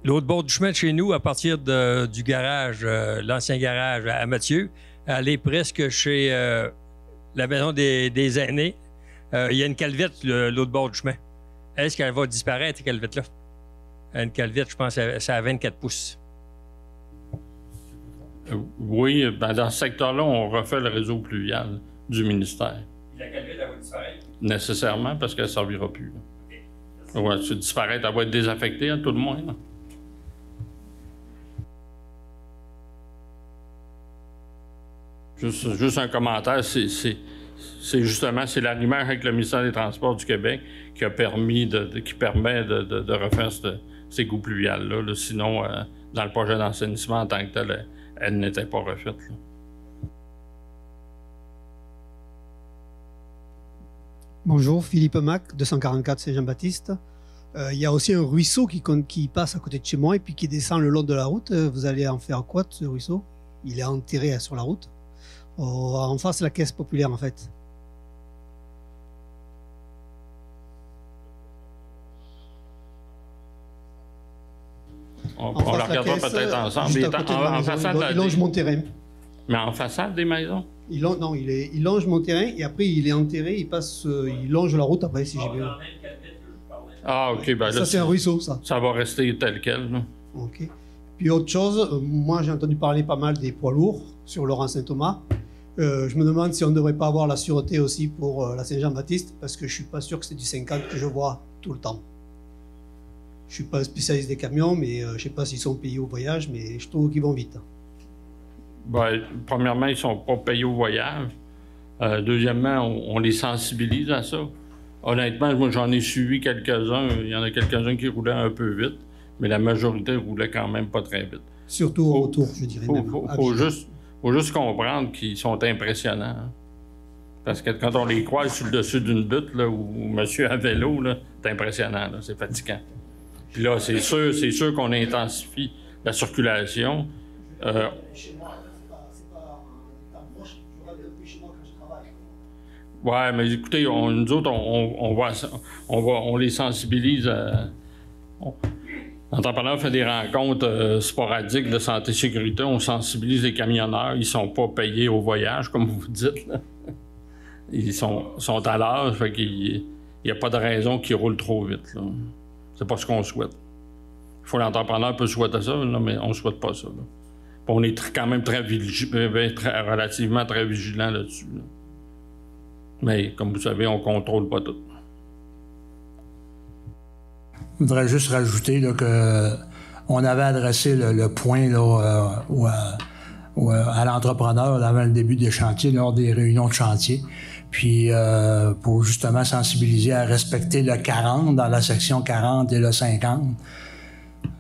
L'autre bord du chemin de chez nous, à partir du garage, l'ancien garage à Mathieu, aller presque chez la maison des aînés, il y a une calvette l'autre bord du chemin. Est-ce qu'elle va disparaître, cette calvette-là? Une calvette, je pense, c'est à 24 pouces. Oui, ben dans ce secteur-là, on refait le réseau pluvial du ministère. La calvette, elle va disparaître? Nécessairement, parce qu'elle ne servira plus. Okay. Ouais, si elle disparaît, elle va être désaffectée, à tout le moins. Là. Juste un commentaire, c'est justement l'allumage avec le ministère des Transports du Québec qui permet de refaire ces égouts pluviales-là. Là. Sinon, dans le projet d'assainissement en tant que tel, elle n'était pas refaite. Là. Bonjour, Philippe Mac, 244 Saint-Jean-Baptiste. Il y a aussi un ruisseau qui passe à côté de chez moi et puis qui descend le long de la route. Vous allez en faire quoi de ce ruisseau? Il est enterré sur la route. En face de la caisse populaire, en fait. On la regardera peut-être ensemble. Il longe mon terrain. Mais en façade des maisons? Il longe mon terrain et après il est enterré, il longe la route après, si j'ai bien. Ah, OK. Ben là, ça, c'est un ruisseau, ça. Ça va rester tel quel. Là. OK. Puis autre chose, moi j'ai entendu parler pas mal des poids lourds sur Laurent-Saint-Thomas. Je me demande si on ne devrait pas avoir la sûreté aussi pour la Saint-Jean-Baptiste, parce que je suis pas sûr que c'est du 50 que je vois tout le temps. Je suis pas spécialiste des camions, mais je sais pas s'ils sont payés au voyage, mais je trouve qu'ils vont vite. Ben, premièrement, ils sont pas payés au voyage. Deuxièmement, on les sensibilise à ça. Honnêtement, moi j'en ai suivi quelques-uns. Il y en a quelques-uns qui roulaient un peu vite, mais la majorité roulait quand même pas très vite. Surtout au retour, je dirais. Faut juste comprendre qu'ils sont impressionnants. Hein. Parce que quand on les croise sur le dessus d'une butte, là, ou monsieur à vélo, c'est impressionnant, c'est fatigant. Puis là, c'est sûr qu'on intensifie la circulation. Ouais, mais écoutez, nous autres, on les sensibilise. L'entrepreneur fait des rencontres sporadiques de santé-sécurité. On sensibilise les camionneurs. Ils ne sont pas payés au voyage, comme vous dites. Là. Ils sont à l'heure, fait qu'il n'y a pas de raison qu'ils roulent trop vite. Là. C'est pas ce qu'on souhaite. L'entrepreneur peut souhaiter ça, là, mais on ne souhaite pas ça. Là. On est quand même relativement très vigilant là-dessus. Là. Mais comme vous savez, on ne contrôle pas tout. Je voudrais juste rajouter là, qu'on avait adressé le point là, à l'entrepreneur avant le début des chantiers, lors des réunions de chantier. Puis pour justement sensibiliser à respecter le 40 dans la section 40 et le 50. Vous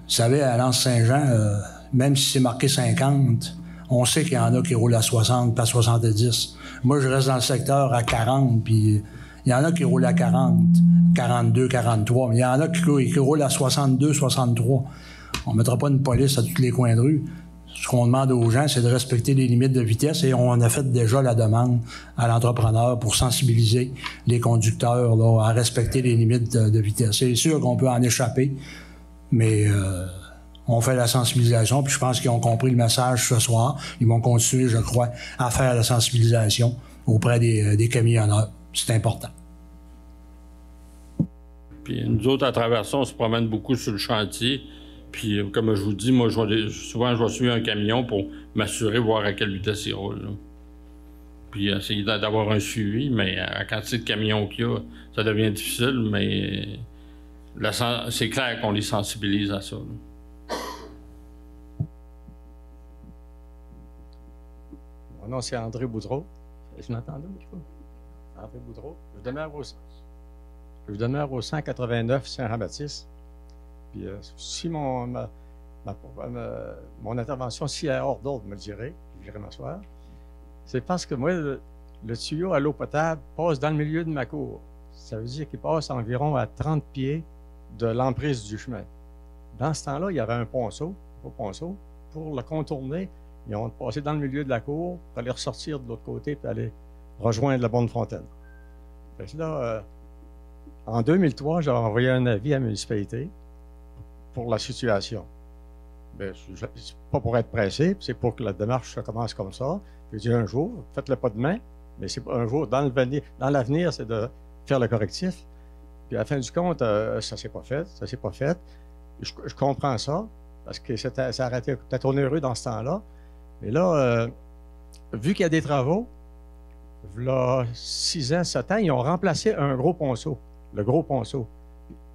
savez, à L'Anse-Saint-Jean, même si c'est marqué 50, on sait qu'il y en a qui roulent à 60 pas à 70. Moi, je reste dans le secteur à 40, puis il y en a qui roulent à 40, 42, 43, mais il y en a qui roulent à 62, 63. On ne mettra pas une police à tous les coins de rue. Ce qu'on demande aux gens, c'est de respecter les limites de vitesse et on a fait déjà la demande à l'entrepreneur pour sensibiliser les conducteurs là, à respecter les limites de vitesse. C'est sûr qu'on peut en échapper, mais on fait la sensibilisation, puis je pense qu'ils ont compris le message ce soir. Ils vont continuer, je crois, à faire la sensibilisation auprès des camionneurs. C'est important. Puis nous autres, à travers ça, on se promène beaucoup sur le chantier. Puis, comme je vous dis, moi, souvent, je vais suivre un camion pour m'assurer, voir à quelle vitesse il roule, là. Puis essayer d'avoir un suivi, mais à la quantité de camions qu'il y a, ça devient difficile, mais c'est clair qu'on les sensibilise à ça, là. Mon nom, c'est André Boudreau. Je m'entendais, André Boudreau. Je demeure au 189 Saint-Jean-Baptiste. Puis si mon intervention, si elle est hors d'ordre, me le dirait, j'irai m'asseoir. C'est parce que moi, le tuyau à l'eau potable passe dans le milieu de ma cour. Ça veut dire qu'il passe environ à 30 pieds de l'emprise du chemin. Dans ce temps-là, il y avait un ponceau. Pour le contourner, ils ont passé dans le milieu de la cour pour aller ressortir de l'autre côté et aller rejoindre la Bonne Fontaine. Fait que là, en 2003, j'ai envoyé un avis à la municipalité pour la situation. Bien, c'est pas pour être pressé, c'est pour que la démarche commence comme ça. J'ai dit un jour, faites-le pas demain, mais c'est un jour, dans l'avenir, c'est de faire le correctif. Puis à la fin du compte, ça s'est pas fait. Je comprends ça, parce que ça arrêtait peut-être onéreux dans ce temps-là. Mais là, vu qu'il y a des travaux, là, 6 ans, 7 ans, ils ont remplacé un gros ponceau, le gros ponceau.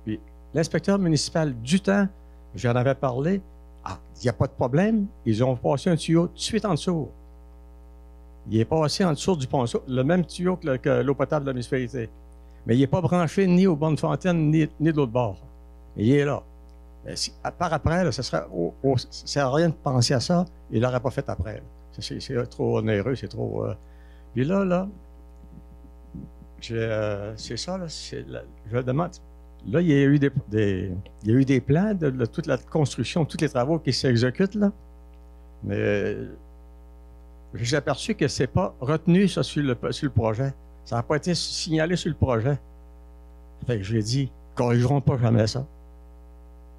Puis l'inspecteur municipal du temps, j'en avais parlé, il n'y a pas de problème, ils ont passé un tuyau tout de suite en dessous. Il est passé en dessous du ponceau, le même tuyau que l'eau potable de la municipalité. Mais il n'est pas branché ni aux Bonnes Fontaines, ni de l'autre bord. Il est là. Par après, là, ça ne sert à rien de penser à ça, il ne l'aurait pas fait après. C'est trop onéreux, c'est trop... Puis là, c'est ça, là, je demande... Là, il y a eu des plans de toute la construction, tous les travaux qui s'exécutent, là. Mais j'ai aperçu que ce n'est pas retenu, ça, sur le projet. Ça n'a pas été signalé sur le projet. Fait que je lui ai dit, ils ne corrigeront pas jamais ça.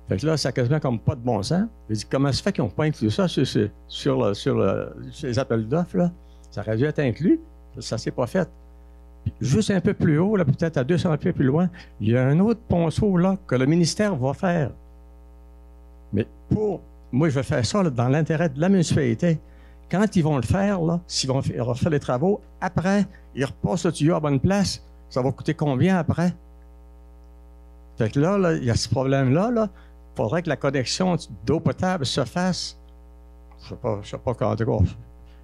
Fait que là, ça quasiment comme pas de bon sens. J'ai dit, comment ça fait qu'ils n'ont pas inclus ça sur les appels d'offres, là? Ça aurait dû être inclus. Ça ne s'est pas fait. Puis, juste un peu plus haut, là, peut-être à 200 pieds plus loin, il y a un autre ponceau là, que le ministère va faire. Mais moi, je vais faire ça là, dans l'intérêt de la municipalité. Quand ils vont le faire, là, s'ils vont faire les travaux, après, ils repassent le tuyau à bonne place. Ça va coûter combien après? Fait que là, il y a ce problème-là. Là. Il faudrait que la connexion d'eau potable se fasse. Je ne sais pas quand.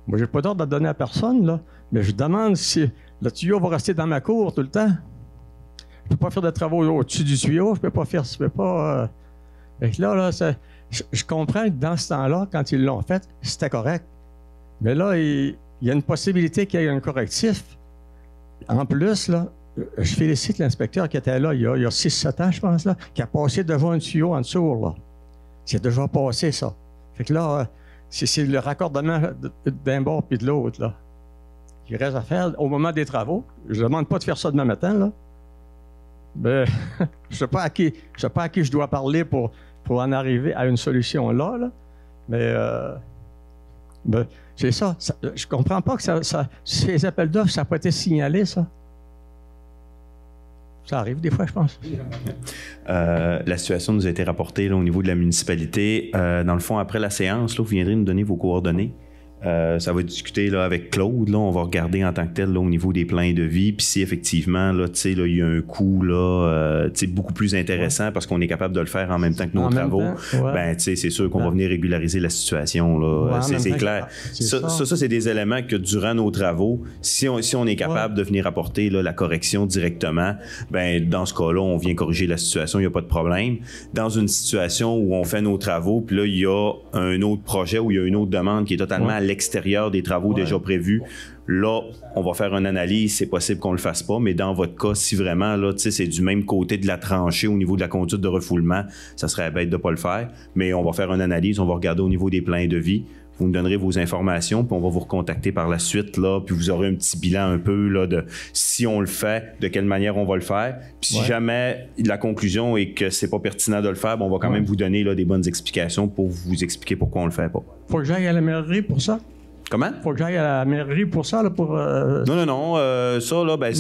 Moi, j'ai pas d'ordre de donner à personne, là, mais je demande si le tuyau va rester dans ma cour tout le temps. Je ne peux pas faire de travaux au-dessus du tuyau. Je ne peux pas faire. Fait que là je comprends que dans ce temps-là, quand ils l'ont fait, c'était correct. Mais là, il y a une possibilité qu'il y ait un correctif. En plus, là, je félicite l'inspecteur qui était là il y a 6-7 ans, je pense, là, qui a passé devant un tuyau en dessous. Là. C'est déjà passé, ça. Fait que là, c'est le raccordement d'un bord puis de l'autre, là. Il reste à faire au moment des travaux. Je ne demande pas de faire ça demain matin, là. Mais je ne sais pas à qui je dois parler pour en arriver à une solution là. Mais c'est ça. Je comprends pas que ces appels d'offres, ça n'a pas été signalé, ça. Ça arrive des fois, je pense. La situation nous a été rapportée là, au niveau de la municipalité. Dans le fond, après la séance, là, vous viendrez nous donner vos coordonnées. Ça va discuter là, avec Claude. Là, on va regarder en tant que tel là, au niveau des plans de vie. Puis si effectivement, là, là, il y a un coût là, beaucoup plus intéressant parce qu'on est capable de le faire en même temps que nos travaux, ben, c'est sûr qu'on va venir régulariser la situation. Là. C'est clair. Ça, c'est des éléments que durant nos travaux, si on est capable de venir apporter là, la correction directement, ben, dans ce cas-là, on vient corriger la situation, il n'y a pas de problème. Dans une situation où on fait nos travaux, puis là, il y a un autre projet ou il y a une autre demande qui est totalement à l'extérieur des travaux déjà prévus. Là, on va faire une analyse, c'est possible qu'on le fasse pas, mais dans votre cas, si vraiment là, c'est du même côté de la tranchée au niveau de la conduite de refoulement, ça serait bête de pas le faire, mais on va faire une analyse, on va regarder au niveau des plans de vie, Vous nous donnerez vos informations, puis on va vous recontacter par la suite, là, puis vous aurez un petit bilan un peu là, de si on le fait, de quelle manière on va le faire. Puis si jamais la conclusion est que c'est pas pertinent de le faire, on va quand même vous donner là, des bonnes explications pour vous expliquer pourquoi on le fait pas. Faut que j'aille à la mairie pour ça? Comment? Faut que j'aille à la mairie pour ça, là, pour... Non. Ça, là, ben,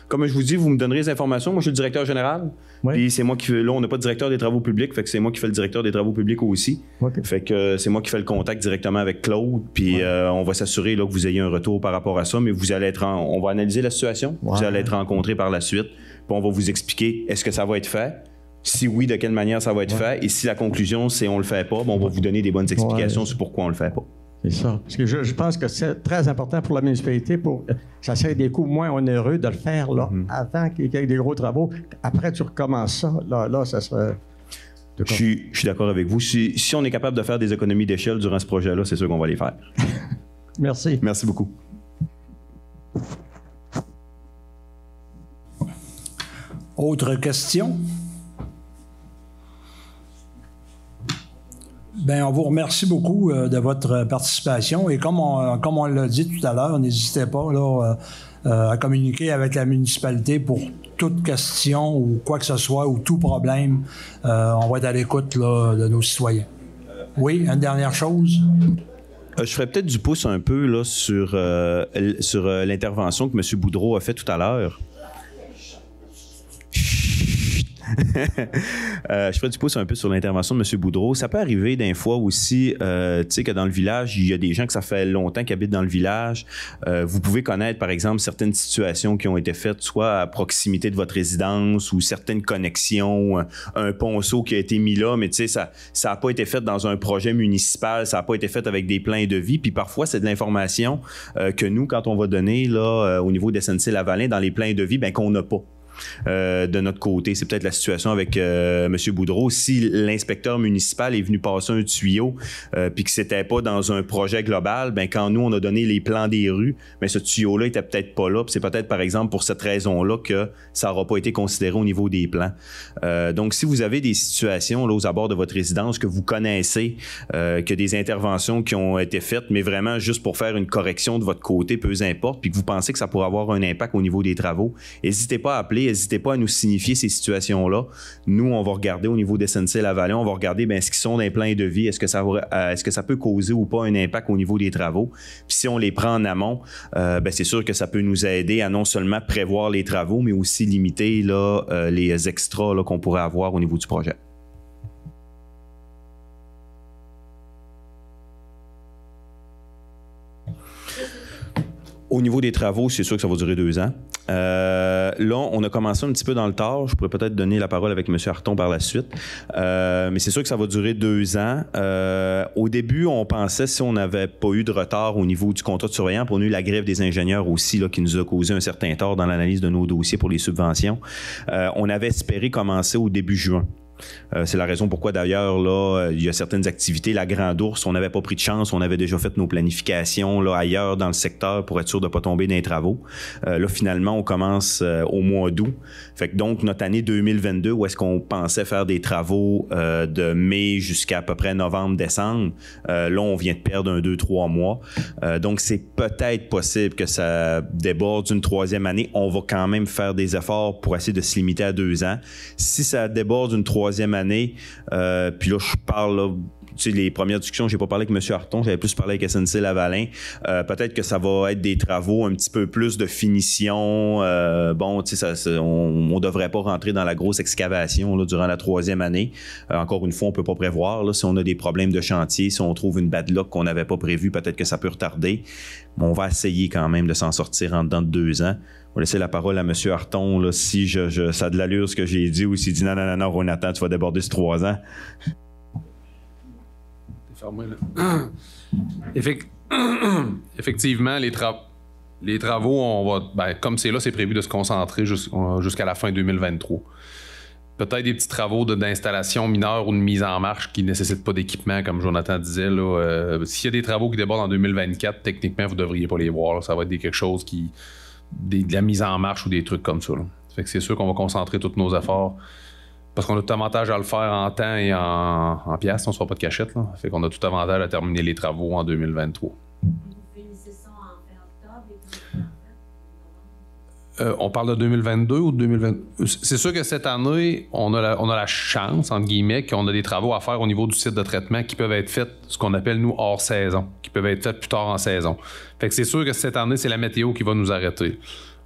comme je vous dis, vous me donnerez les informations. Moi, je suis le directeur général. Oui. Puis c'est moi qui fais... Là, on n'a pas de directeur des travaux publics, fait que c'est moi qui fais le directeur des travaux publics aussi. Okay. Fait que c'est moi qui fais le contact directement avec Claude. Puis on va s'assurer là, que vous ayez un retour par rapport à ça. Mais vous allez être on va analyser la situation. Vous allez être rencontrés par la suite. Puis on va vous expliquer est-ce que ça va être fait. Si oui, de quelle manière ça va être fait. Et si la conclusion, c'est on le fait pas, on va vous donner des bonnes explications sur pourquoi on le fait pas. C'est ça. Parce que je pense que c'est très important pour la municipalité, pour ça serait des coûts moins onéreux de le faire là, avant qu'il y ait des gros travaux. Après, tu recommences ça. Là ça serait... Je suis d'accord avec vous. Si on est capable de faire des économies d'échelle durant ce projet-là, c'est sûr qu'on va les faire. Merci. Merci beaucoup. Autre question? Bien, on vous remercie beaucoup de votre participation et comme on l'a dit tout à l'heure, n'hésitez pas là, à communiquer avec la municipalité pour toute question ou quoi que ce soit ou tout problème. On va être à l'écoute là, de nos citoyens. Oui, une dernière chose? Je ferais peut-être du pouce un peu là, sur l'intervention que M. Boudreau a fait tout à l'heure. Je ferai du pouce un peu sur l'intervention de M. Boudreau. Ça peut arriver d'un fois aussi, tu sais, que dans le village, il y a des gens que ça fait longtemps qui habitent dans le village. Vous pouvez connaître, par exemple, certaines situations qui ont été faites, soit à proximité de votre résidence ou certaines connexions, un ponceau qui a été mis là, mais tu sais, ça n'a pas été fait dans un projet municipal, ça n'a pas été fait avec des plans de vie. Puis parfois, c'est de l'information que nous, quand on va donner là, au niveau des SNC-Lavalin, dans les plans de vie, ben qu'on n'a pas. De notre côté. C'est peut-être la situation avec M. Boudreau. Si l'inspecteur municipal est venu passer un tuyau puis que c'était pas dans un projet global, ben quand nous, on a donné les plans des rues, ben ce tuyau-là était peut-être pas là. Puis c'est peut-être, par exemple, pour cette raison-là que ça n'aura pas été considéré au niveau des plans. Donc, si vous avez des situations là, aux abords de votre résidence que vous connaissez, que des interventions qui ont été faites, mais vraiment juste pour faire une correction de votre côté, peu importe, puis que vous pensez que ça pourrait avoir un impact au niveau des travaux, n'hésitez pas à appeler. N'hésitez pas à nous signifier ces situations-là. Nous, on va regarder au niveau des SNC-Lavalin, on va regarder ce qu'ils sont dans les plans de vie, est-ce que ça peut causer ou pas un impact au niveau des travaux. Puis si on les prend en amont, c'est sûr que ça peut nous aider à non seulement prévoir les travaux, mais aussi limiter là, les extras là, qu'on pourrait avoir au niveau du projet. Au niveau des travaux, c'est sûr que ça va durer 2 ans. Là, on a commencé un petit peu dans le tard. Je pourrais peut-être donner la parole avec M. Harton par la suite. Mais c'est sûr que ça va durer 2 ans. Au début, on pensait, si on n'avait pas eu de retard au niveau du contrat de surveillant, puis on a eu la grève des ingénieurs aussi, là, qui nous a causé un certain tort dans l'analyse de nos dossiers pour les subventions. On avait espéré commencer au début juin. C'est la raison pourquoi, d'ailleurs, là, il y a certaines activités. La Grande Ourse, on n'avait pas pris de chance. On avait déjà fait nos planifications là, ailleurs dans le secteur pour être sûr de ne pas tomber dans les travaux. Là, finalement, on commence au mois d'août. Fait que donc, notre année 2022, où est-ce qu'on pensait faire des travaux de mai jusqu'à à peu près novembre, décembre, là, on vient de perdre 2-3 mois. Donc, c'est peut-être possible que ça déborde d'une 3e année. On va quand même faire des efforts pour essayer de se limiter à 2 ans. Si ça déborde d'une 3e année, puis là, je parle, là, tu sais, les premières discussions, j'ai pas parlé avec M. Harton, j'avais plus parlé avec SNC-Lavalin. Peut-être que ça va être des travaux un petit peu plus de finition. Bon, tu sais, on devrait pas rentrer dans la grosse excavation là, durant la 3e année. Encore une fois, on peut pas prévoir. Là, si on a des problèmes de chantier, si on trouve une bad luck qu'on n'avait pas prévue, peut-être que ça peut retarder. Mais on va essayer quand même de s'en sortir en dedans de 2 ans. On va laisser la parole à M. Harton, là, si ça a de l'allure ce que j'ai dit, ou s'il dit non, Jonathan, tu vas déborder sur 3 ans. Fermé, là. Effectivement, les travaux, on va, comme c'est là, c'est prévu de se concentrer jusqu'à la fin 2023. Peut-être des petits travaux d'installation mineure ou de mise en marche qui ne nécessitent pas d'équipement, comme Jonathan disait. S'il y a des travaux qui débordent en 2024, techniquement, vous ne devriez pas les voir. Là. Ça va être quelque chose de la mise en marche ou des trucs comme ça. Là. Ça fait que c'est sûr qu'on va concentrer tous nos efforts Parce qu'on a tout avantage à le faire en temps et en piastres, on ne sera pas de cachette. Là. Fait qu'on a tout avantage à terminer les travaux en 2023. Vous finissez ça en fin octobre et On parle de 2022 ou de 2020? C'est sûr que cette année, on a la chance, entre guillemets, qu'on a des travaux à faire au niveau du site de traitement qui peuvent être faits, ce qu'on appelle, nous, hors saison, qui peuvent être faits plus tard en saison. Fait que c'est sûr que cette année, c'est la météo qui va nous arrêter.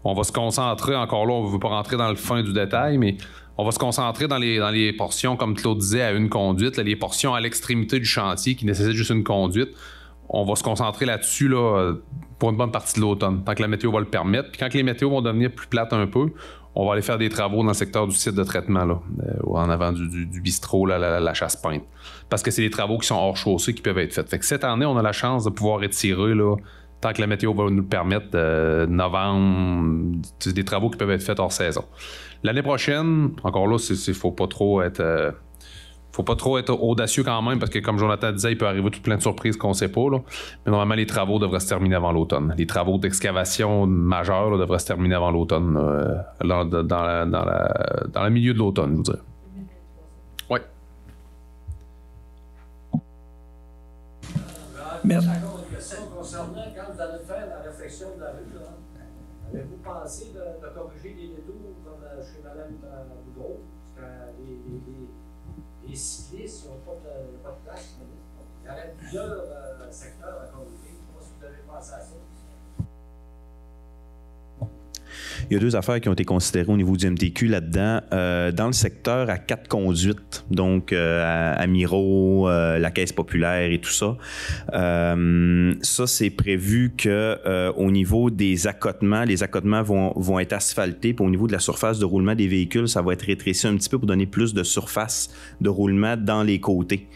On va se concentrer, encore là, on ne veut pas rentrer dans le fin du détail, mais on va se concentrer dans les portions, comme Claude disait, à une conduite, là, les portions à l'extrémité du chantier qui nécessitent juste une conduite. On va se concentrer là-dessus là, pour une bonne partie de l'automne, tant que la météo va le permettre. Puis quand les météos vont devenir plus plates un peu, on va aller faire des travaux dans le secteur du site de traitement, là, en avant du bistrot, là, la chasse-peinte. Parce que c'est des travaux qui sont hors chaussée qui peuvent être faits. Fait que cette année, on a la chance de pouvoir étirer, là, tant que la météo va nous le permettre, novembre, des travaux qui peuvent être faits hors saison. L'année prochaine, encore là, faut pas trop être audacieux quand même, parce que comme Jonathan disait, il peut arriver tout plein de surprises qu'on ne sait pas. Là. Mais normalement, les travaux devraient se terminer avant l'automne. Les travaux d'excavation majeurs là, devraient se terminer avant l'automne, dans le milieu de l'automne, je veux dire. Oui. Merci. Concernant quand vous allez faire la réflexion de la rue, avez-vous pensé de corriger les détours comme chez Mme Boudreau? Parce que les cyclistes n'ont pas de place. Il y aurait plusieurs secteurs à corriger. Je ne sais pas si vous avez pensé à ça. Il y a deux affaires qui ont été considérées au niveau du MTQ là-dedans. Dans le secteur à 4 conduites, donc à Miro, la Caisse populaire et tout ça, ça, c'est prévu que au niveau des accotements, les accotements vont être asphaltés. Puis au niveau de la surface de roulement des véhicules, ça va être rétréci un petit peu pour donner plus de surface de roulement dans les côtés,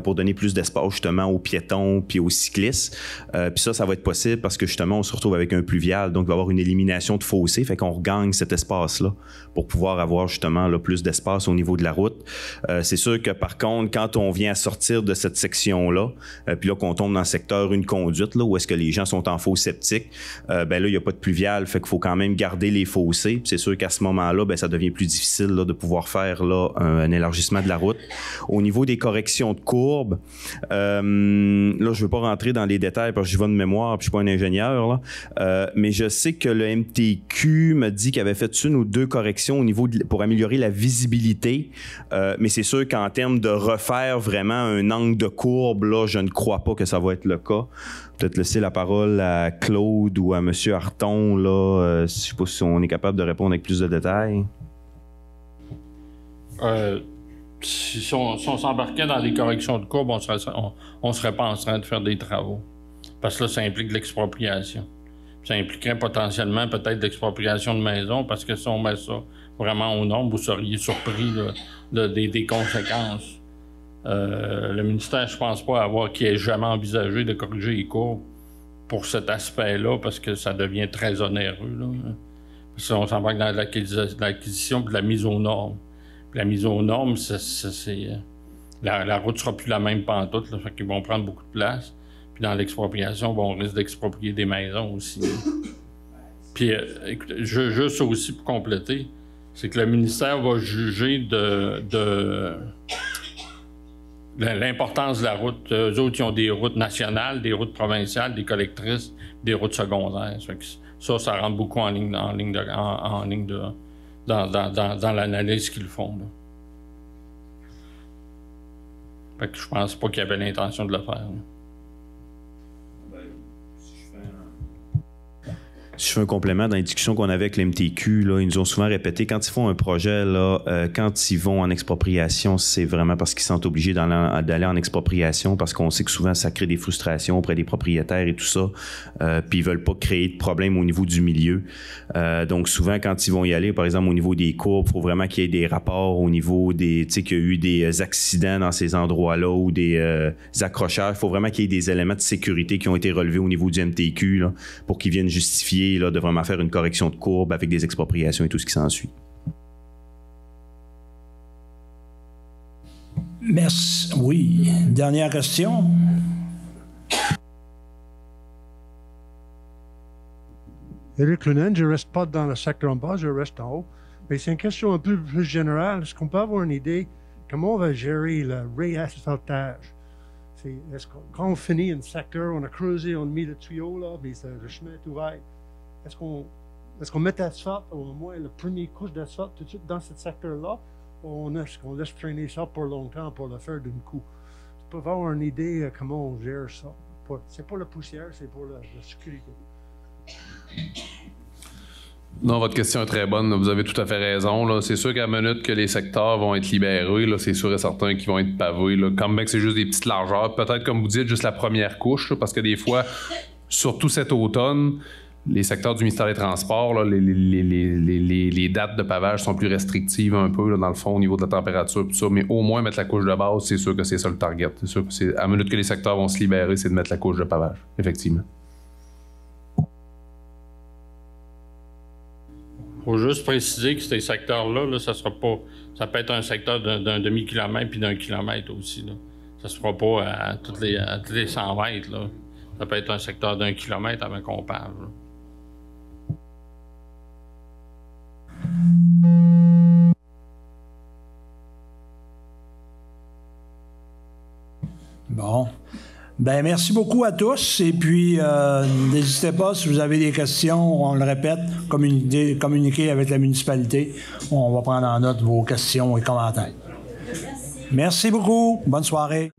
pour donner plus d'espace justement aux piétons puis aux cyclistes. Puis ça va être possible parce que justement, on se retrouve avec un pluvial, donc il va y avoir une élimination de fossés. Fait qu'on regagne cet espace-là pour pouvoir avoir justement là, plus d'espace au niveau de la route. C'est sûr que par contre, quand on vient à sortir de cette section-là, puis là qu'on tombe dans le secteur une conduite, là, où est-ce que les gens sont en fosse septique, ben là, il n'y a pas de pluvial, fait qu'il faut quand même garder les fossés. Puis c'est sûr qu'à ce moment-là, ben, ça devient plus difficile là, de pouvoir faire là, un élargissement de la route. Au niveau des corrections de courbes, là, je ne veux pas rentrer dans les détails parce que je vais de mémoire, puis je ne suis pas un ingénieur, là, mais je sais que le MTQ m'a dit qu'il avait fait une ou deux corrections au niveau pour améliorer la visibilité, mais c'est sûr qu'en termes de refaire vraiment un angle de courbe, là, je ne crois pas que ça va être le cas. Peut-être laisser la parole à Claude ou à M. Harton, là, je ne sais pas si on est capable de répondre avec plus de détails. Si on s'embarquait dans des corrections de courbe, on serait pas en train de faire des travaux. Parce que là, ça implique de l'expropriation. Ça impliquerait potentiellement peut-être l'expropriation de maison, parce que si on met ça vraiment aux normes, vous seriez surpris là, des conséquences. Le ministère, je pense pas qu'il ait jamais envisagé de corriger les courbes pour cet aspect-là, parce que ça devient très onéreux. Là. Parce qu'on s'embarque dans l'acquisition et de la mise aux normes. Puis la mise aux normes, la route sera plus la même pantoute, là, fait qu'ils vont prendre beaucoup de place. Dans l'expropriation, on risque d'exproprier des maisons aussi. Puis, écoutez, juste aussi pour compléter, c'est que le ministère va juger de l'importance de la route. Eux autres, ils ont des routes nationales, des routes provinciales, des collectrices, des routes secondaires. Ça rentre beaucoup en ligne dans l'analyse qu'ils font. Là. Fait que je pense pas qu'il y avait l'intention de le faire. Là. Si je fais un complément dans les discussions qu'on avait avec l'MTQ, là, ils nous ont souvent répété, quand ils font un projet, là, quand ils vont en expropriation, c'est vraiment parce qu'ils sont obligés d'aller en expropriation, parce qu'on sait que souvent ça crée des frustrations auprès des propriétaires et tout ça, puis ils veulent pas créer de problème au niveau du milieu. Donc souvent, quand ils vont y aller, par exemple au niveau des courbes, il faut vraiment qu'il y ait des rapports au niveau des, tu sais, qu'il y a eu des accidents dans ces endroits-là ou des accrochages. Il faut vraiment qu'il y ait des éléments de sécurité qui ont été relevés au niveau du MTQ là, pour qu'ils viennent justifier là, de vraiment faire une correction de courbe avec des expropriations et tout ce qui s'ensuit. Merci. Oui. Dernière question. Éric Lunen, je ne reste pas dans le secteur en bas, je reste en haut. Mais c'est une question un peu plus générale. Est-ce qu'on peut avoir une idée comment on va gérer le réasphaltage? Quand on finit un secteur, on a creusé, on a mis le tuyau, là, mais le chemin est ouvert. Est-ce qu'on met l'asphalte, au moins la première couche d'asphalte tout de suite dans ce secteur-là, ou on laisse traîner ça pour longtemps pour le faire d'un coup? Tu peux avoir une idée comment on gère ça. C'est pas la poussière, c'est pour la sécurité. Non, votre question est très bonne. Vous avez tout à fait raison. Là. C'est sûr qu'à la minute que les secteurs vont être libérés, là, c'est sûr et certain qu'ils vont être pavés. Là. Quand même que c'est juste des petites largeurs. Peut-être, comme vous dites, juste la première couche, là, parce que des fois, surtout cet automne, les secteurs du ministère des Transports, là, les dates de pavage sont plus restrictives un peu, là, dans le fond, au niveau de la température, tout ça. Mais au moins, mettre la couche de base, c'est sûr que c'est ça le target. C'est sûr que à la minute que les secteurs vont se libérer, c'est de mettre la couche de pavage, effectivement. Il faut juste préciser que ces secteurs-là, là, ça peut être un secteur d'un demi-kilomètre puis d'un kilomètre aussi. Là. Ça se fera pas à toutes les 100 mètres. Là. Ça peut être un secteur d'1 kilomètre avant qu'on parle. Là. Bon. Ben merci beaucoup à tous. Et puis, n'hésitez pas, si vous avez des questions, on le répète, communiquez avec la municipalité. On va prendre en note vos questions et commentaires. Merci beaucoup. Bonne soirée.